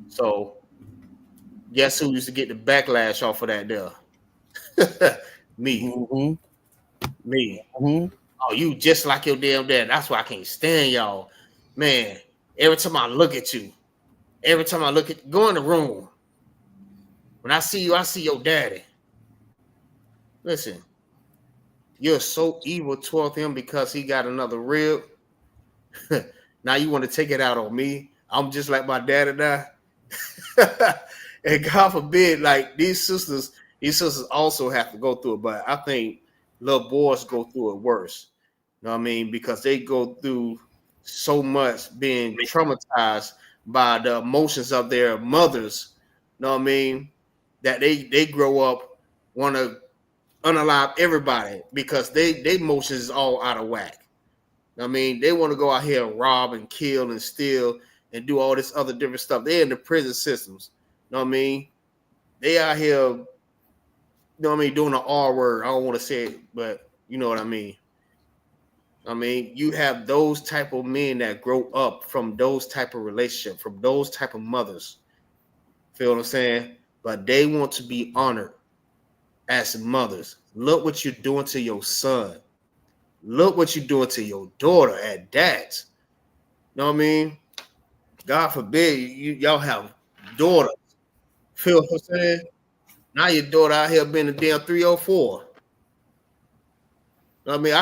So guess who used to get the backlash off of that there? Me. Mm-hmm. Me. Mm-hmm. Oh, you just like your damn dad. That's why I can't stand y'all. Man, every time I look at you, go in the room. When I see you, I see your daddy. Listen, you're so evil toward him because he got another rib. Now you want to take it out on me. I'm just like my daddy now. And God forbid, like these sisters also have to go through it. But I think little boys go through it worse. You know what I mean? Because they go through so much being traumatized by the emotions of their mothers. You know what I mean? That they grow up want to unalive everybody because they emotions is all out of whack. I mean, they want to go out here and rob and kill and steal and do all this other different stuff. They're in the prison systems. You know what I mean? They out here, you know what I mean, doing the R word. I don't want to say it, but you know what I mean. I mean, you have those type of men that grow up from those type of relationships, from those type of mothers. Feel what I'm saying? But they want to be honored as mothers. Look what you're doing to your son. Look what you're doing to your daughter at that. You know what I mean? God forbid y'all have daughters. Feel what I'm saying? Now your daughter out here being a damn 304. You know what I mean?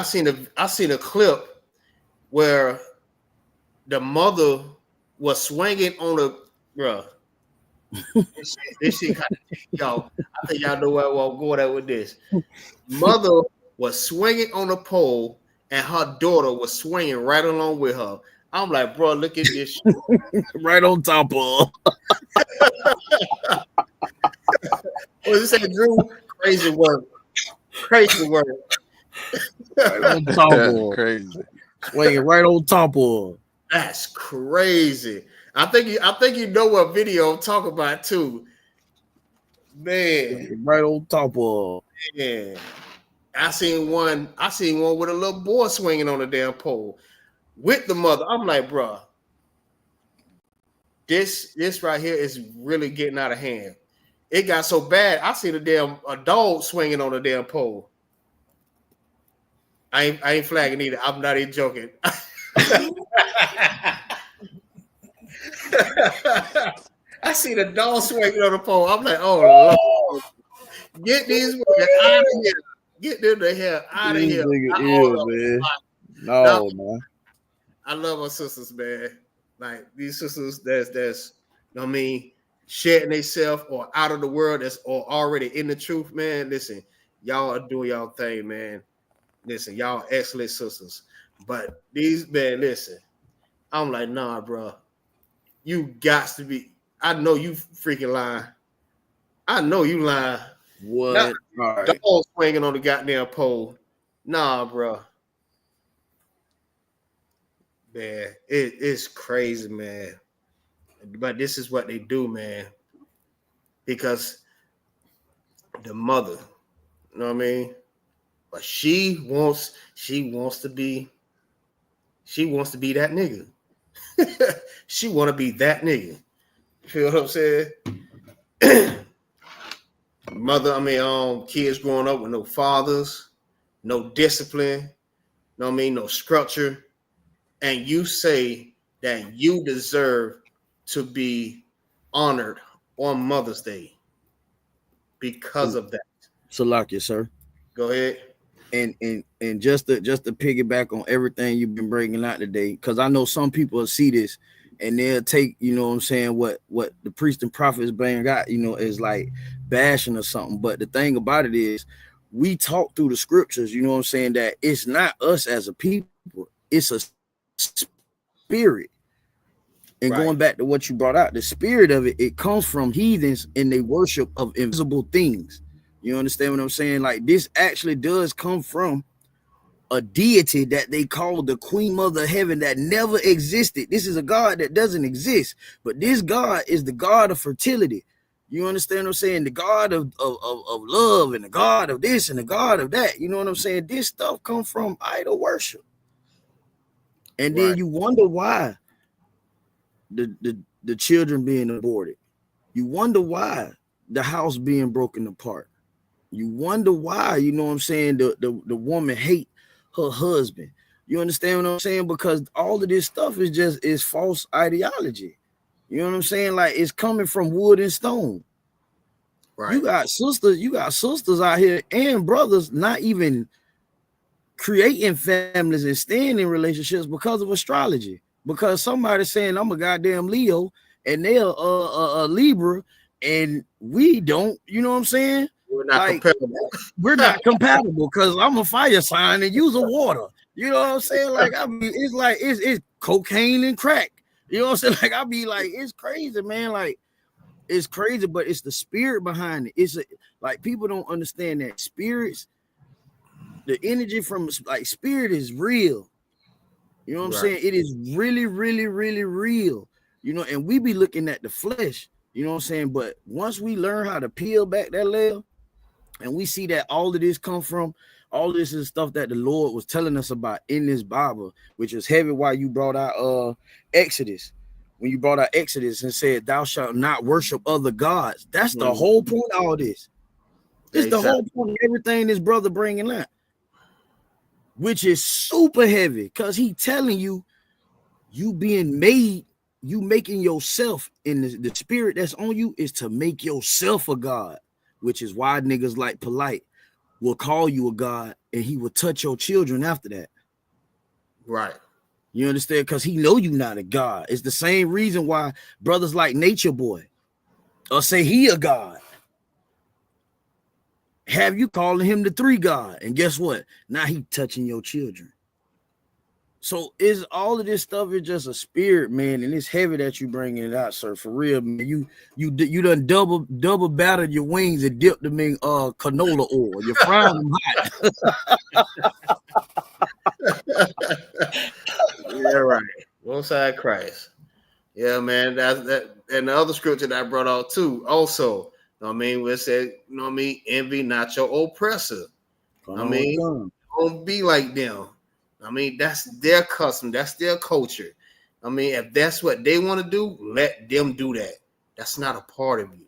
I seen a clip where the mother was swinging on the bruh. This shit kind of y'all. I think y'all know where I'm going at with this. Mother was swinging on a pole, and her daughter was swinging right along with her. I'm like, bro, look at this shit. Right on top of. What is it, Drew? Crazy work. Crazy work. Right on top of. Crazy. Swinging right on top of. That's crazy. I think you know what video I'm talking about too. Man. Right on top of. Yeah. I seen one with a little boy swinging on a damn pole with the mother. I'm like, bro, this right here is really getting out of hand. It got so bad. I seen a dog swinging on a damn pole. I ain't flagging either. I'm not even joking. I see the dog swinging on the pole. I'm like, oh Lord, get these women out of here. Get them the hell out of here. Man. No, man. I love our sisters, man. Like these sisters that's you know what I mean, shedding themselves or out of the world or already in the truth, man. Listen, y'all are doing y'all thing, man. Listen, y'all excellent sisters. But these, man, listen, I'm like, nah, bro. You got to be. I know you freaking lying. I know you lying. What? All right. Dog swinging on the goddamn pole. Nah, bro. Man, it's crazy, man. But this is what they do, man. Because the mother, you know what I mean? But she wants to be that nigga. She want to be that nigga. You feel what I'm saying? Mother, I mean, kids growing up with no fathers, no discipline, you know what I mean, no structure, and you say that you deserve to be honored on Mother's Day because of that. Salakia, sir. Go ahead. And just to piggyback on everything you've been bringing out today, because I know some people will see this and they'll take, you know what I'm saying, what the priest and prophets bring out, you know, is like bashing or something. But the thing about it is, we talk through the scriptures, you know what I'm saying, that it's not us as a people, it's a spirit. And going back to what you brought out, the spirit of it comes from heathens and they worship of invisible things. You understand what I'm saying? Like, this actually does come from a deity that they call the Queen Mother of Heaven that never existed. This is a God that doesn't exist, but this God is the God of fertility. You understand what I'm saying? The God of love, and the God of this and the God of that. You know what I'm saying? This stuff comes from idol worship. And then you wonder why the children being aborted. You wonder why the house being broken apart. You wonder why, you know what I'm saying, the woman hate her husband. You understand what I'm saying? Because all of this stuff is false ideology. You know what I'm saying? Like, it's coming from wood and stone. Right. You got sisters out here and brothers not even creating families and staying in relationships because of astrology. Because somebody's saying I'm a goddamn Leo and they're a Libra and we don't, you know what I'm saying? We're not compatible. We're not compatible because I'm a fire sign and use a water. You know what I'm saying? Like, I mean, it's like it's cocaine and crack. You know what I'm saying? Like, I be like, it's crazy, man. Like, it's crazy, but it's the spirit behind it. It's like, people don't understand that spirits, the energy from like spirit is real. You know what I'm saying? It is really, really, really real. You know, and we be looking at the flesh. You know what I'm saying? But once we learn how to peel back that layer, and we see that all of this come from, all of this is stuff that the Lord was telling us about in this Bible, which was heavy while you brought out Exodus. When you brought out Exodus and said, thou shalt not worship other gods. That's the whole point of all this. It's the whole point of everything this brother bringing out, which is super heavy because he telling you, you being made, you making yourself in the spirit that's on you is to make yourself a God, which is why niggas like Polite will call you a God and he will touch your children after that. Right. You understand? Because he know you not a God. It's the same reason why brothers like Nature Boy or say he a God. Have you calling him the 3 God. And guess what? Now he touching your children. So is all of this stuff is just a spirit, man, and it's heavy that you bringing it out, sir. For real, man. You done double battered your wings and dipped them in canola oil. You fried them hot. Yeah, right. One side Christ. Yeah, man. That's that. And the other scripture that I brought out too, also. You know what I mean, where it said, you know what I mean, envy not your oppressor. I mean, don't be like them. I mean, that's their custom, that's their culture. I mean, if that's what they want to do, let them do that. That's not a part of you. You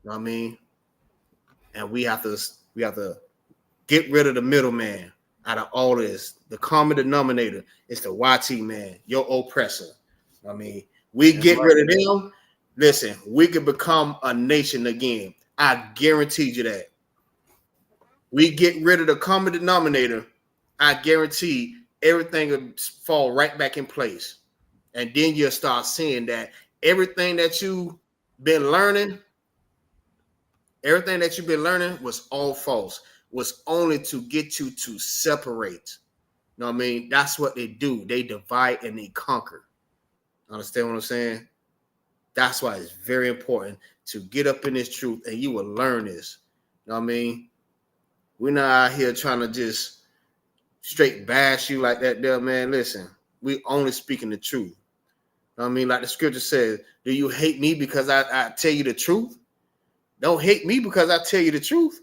know what I mean? And we have to get rid of the middleman out of all this. The common denominator is the YT man, your oppressor. I mean, we get rid of them. Listen, we could become a nation again. I guarantee you that. We get rid of the common denominator, I guarantee everything will fall right back in place. And then you'll start seeing that everything that you've been learning was all false, was only to get you to separate. You know what I mean? That's what they do. They divide and they conquer. Understand what I'm saying? That's why it's very important to get up in this truth and you will learn this. You know what I mean? We're not out here trying to just straight bash you like that there, man. Listen, we only speaking the truth. You know what I mean? Like the scripture says, do you hate me because I tell you the truth? Don't hate me because I tell you the truth.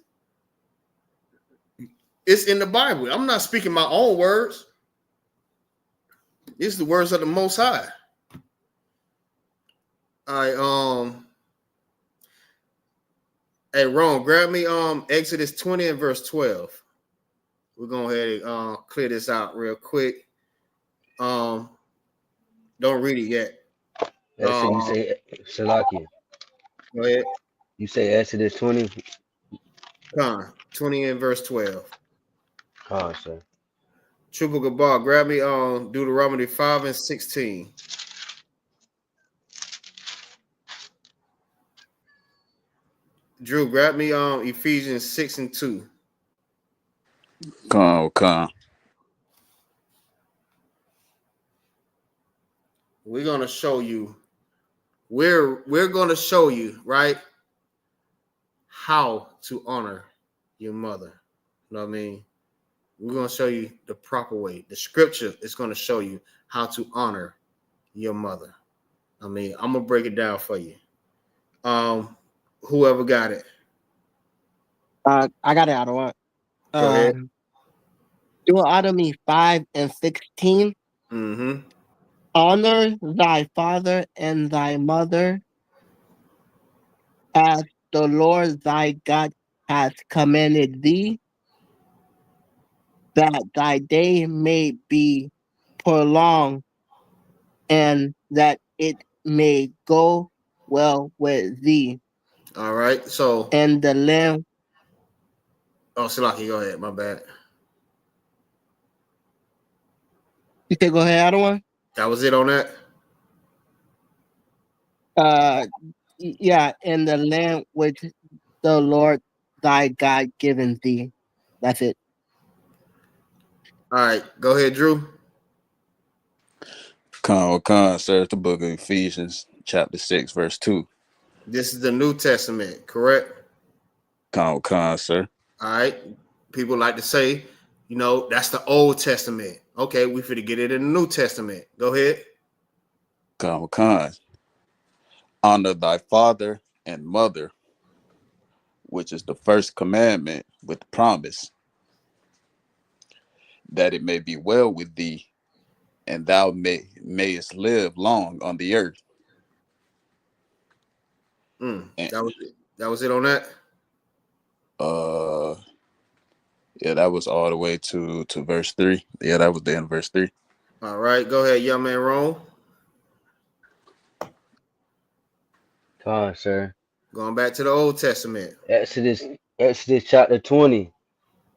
It's in the Bible. I'm not speaking my own words. It's the words of the Most High. All right, hey, Ron, grab me Exodus 20 and verse 12. We're going to go ahead and clear this out real quick. Don't read it yet. So you say Shalakia. Go ahead. You say Exodus 20. 20 and verse 12. Sir. Triple Gabar, grab me Deuteronomy 5 and 16. Drew, grab me Ephesians 6 and 2. Come. We're gonna show you. We're gonna show you, right, how to honor your mother. You know what I mean? We're gonna show you the proper way. The scripture is gonna show you how to honor your mother. I mean, I'm gonna break it down for you. Whoever got it. I got it out of what? Go ahead. Deuteronomy 5 and 16. Mm-hmm. Honor thy father and thy mother as the Lord thy God hath commanded thee, that thy day may be prolonged and that it may go well with thee. All right. So and the land. Oh, Salaki, go ahead. My bad. You say go ahead, other one? That was it on that? Yeah, in the land which the Lord thy God given thee. That's it. All right, go ahead, Drew. Con, sir. It's the book of Ephesians, chapter 6, verse 2. This is the New Testament, correct? Con, sir. All right. People like to say, you know, that's the Old Testament. Okay, we finna get it in the New Testament. Go ahead. Con. Honor thy father and mother, which is the first commandment with the promise, that it may be well with thee, and thou mayest live long on the earth. And, That was it on that. Yeah, that was all the way to verse 3. Yeah, that was the end of verse 3. All right, go ahead, young man Rome. Come on, sir. Going back to the Old Testament. Exodus chapter 20,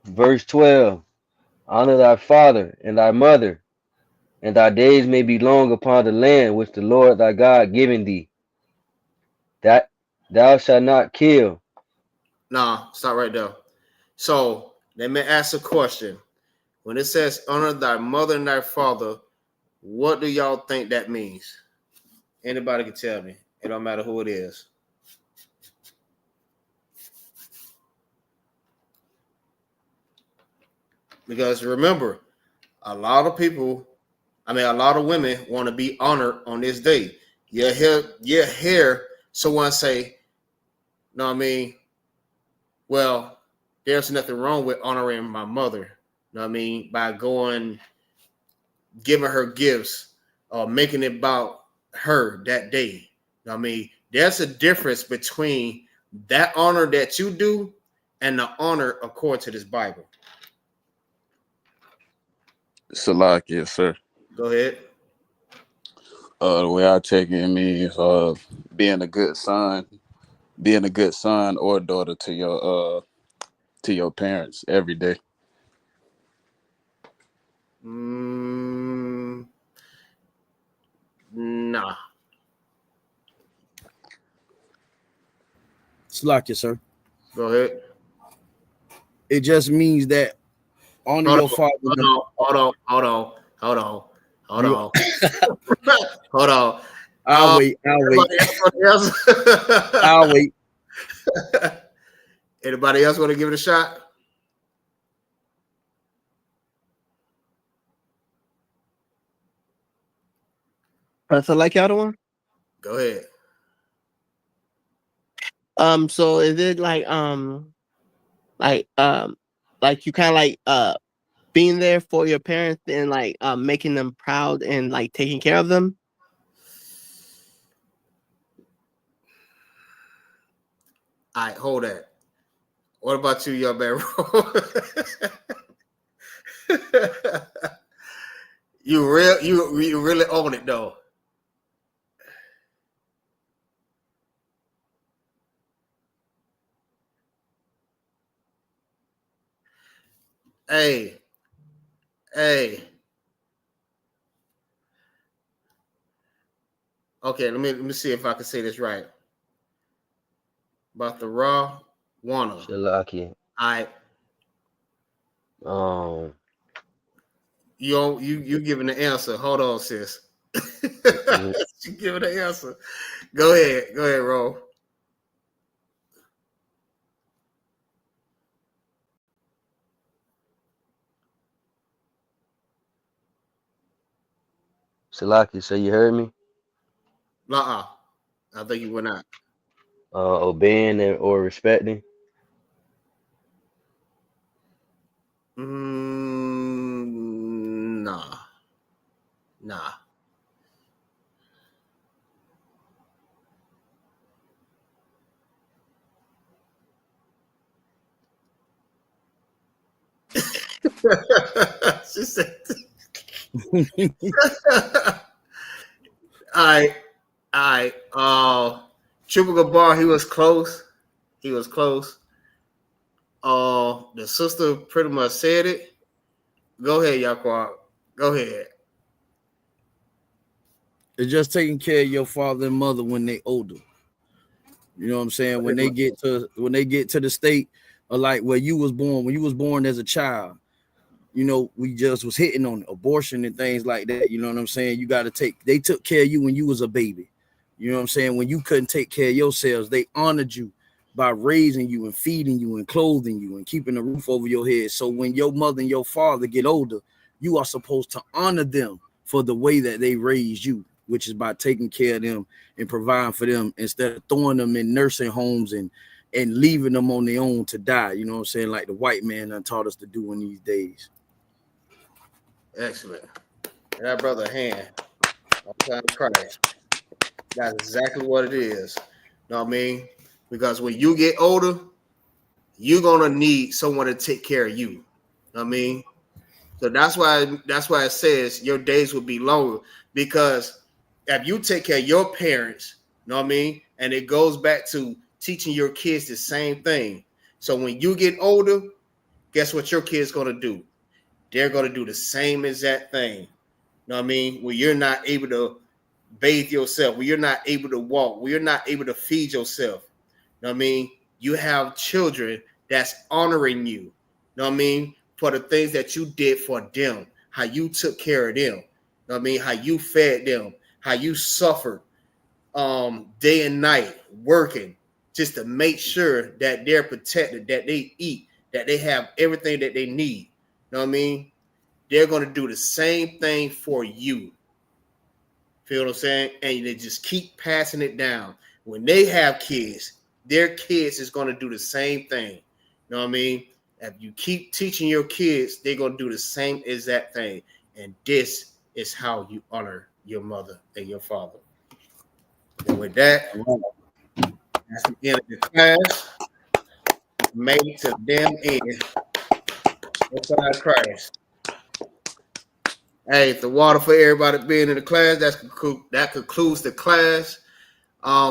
verse 12. Honor thy father and thy mother, and thy days may be long upon the land which the Lord thy God giving thee. That thou shalt not kill. Nah, stop right there. So let me ask a question. When it says honor thy mother and thy father, what do y'all think that means? Anybody can tell me. It don't matter who it is. Because remember, a lot of women want to be honored on this day. You hear someone say, no, I mean, well, there's nothing wrong with honoring my mother. You know what I mean? By giving her gifts or making it about her that day. You know what I mean? There's a difference between that honor that you do and the honor according to this Bible. Salak, yes, sir. Go ahead. The way I take it means being a good son or daughter to your parents every day. Nah. Slack you, sir. Go ahead. It just means that honor your father. Hold on. Hold on. I'll wait. I'll wait. Anybody else want to give it a shot? So like the other one? Go ahead. So is it like you kind of like being there for your parents and like making them proud and like taking care of them? All right, hold that. What about you, young man? You really own it though. Hey. Okay, let me see if I can say this right. About the raw wanna. Shalaki. All right. You giving the answer. Hold on, sis. She giving the answer. Go ahead, Ro. Shalaki, so you heard me? I think you went out. Obeying or respecting. Nah. She said. All right. Triple Gabar, he was close. The sister pretty much said it. Go ahead, Yaquab. Go ahead. It's just taking care of your father and mother when they older. You know what I'm saying? When they get to the state of like where you was born, when you was born as a child, you know, we just was hitting on abortion and things like that. You know what I'm saying? They took care of you when you was a baby. You know what I'm saying? When you couldn't take care of yourselves, they honored you by raising you and feeding you and clothing you and keeping a roof over your head. So when your mother and your father get older, you are supposed to honor them for the way that they raised you, which is by taking care of them and providing for them instead of throwing them in nursing homes and leaving them on their own to die. You know what I'm saying? Like the white man done taught us to do in these days. Excellent. And that brother hand, outside of Christ. That's exactly what it is. You know what I mean? Because when you get older, you're gonna need someone to take care of you. You know what I mean? So that's why it says your days will be longer. Because if you take care of your parents, you know what I mean? And it goes back to teaching your kids the same thing. So when you get older, guess what your kids gonna do? They're gonna do the same exact thing. You know what I mean? When you're not able to bathe yourself, when you're not able to walk, when you're not able to feed yourself. You know what I mean? You have children that's honoring you. You know what I mean? For the things that you did for them, how you took care of them. You know what I mean? How you fed them, how you suffered day and night working just to make sure that they're protected, that they eat, that they have everything that they need. You know what I mean? They're going to do the same thing for you. Feel what I'm saying? And they just keep passing it down. When they have kids, their kids is going to do the same thing. You know what I mean? If you keep teaching your kids, they're going to do the same exact thing. And this is how you honor your mother and your father. And with that, that's the end of the class. Made it to the damn end. Outside Christ. Hey, the water for everybody being in the class. That concludes the class.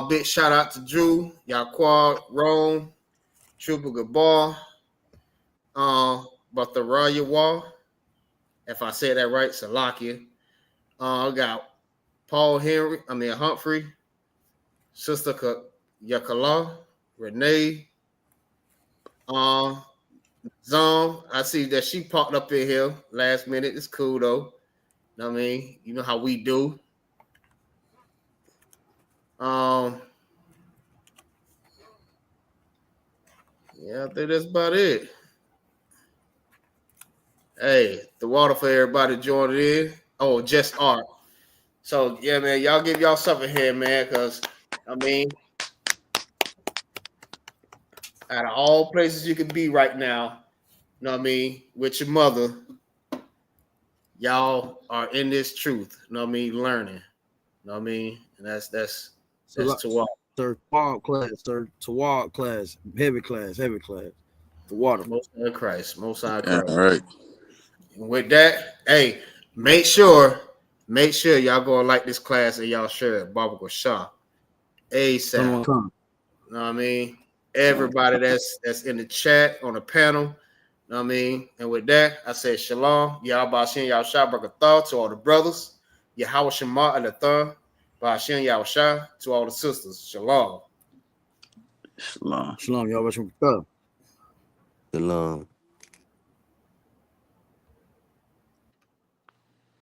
Big shout out to Drew, Yaquad, Rome, Trooper Gabar, Batharaja Wall. If I said that right, Salakia. I got Humphrey, Sister Yakala, Renee, Zom. I see that she popped up in here last minute. It's cool though. You know what I mean? You know how we do. Yeah, I think that's about it. Hey, the water for everybody joining in. Oh, just art. So yeah, man, y'all give y'all something here, man, because I mean, out of all places you can be right now, you know what I mean, with your mother, y'all are in this truth, you know what I mean, learning. You know what I mean? And that's to walk. Sir, Tawad class, heavy class. The water. Most High Christ. All right. And with that, hey, make sure y'all go and like this class and y'all share it. Baba Shah. ASAP. You know what I mean? Everybody that's in the chat on the panel. You know what I mean? And with that, I say shalom. Y'all Ba'ashin Yahushua Barakatah to all the brothers. Yahweh Shema Alathah. Ba'ashin Yahushua to all the sisters. Shalom. Shalom. Y'all Ba'ashin Barakatah. Shalom.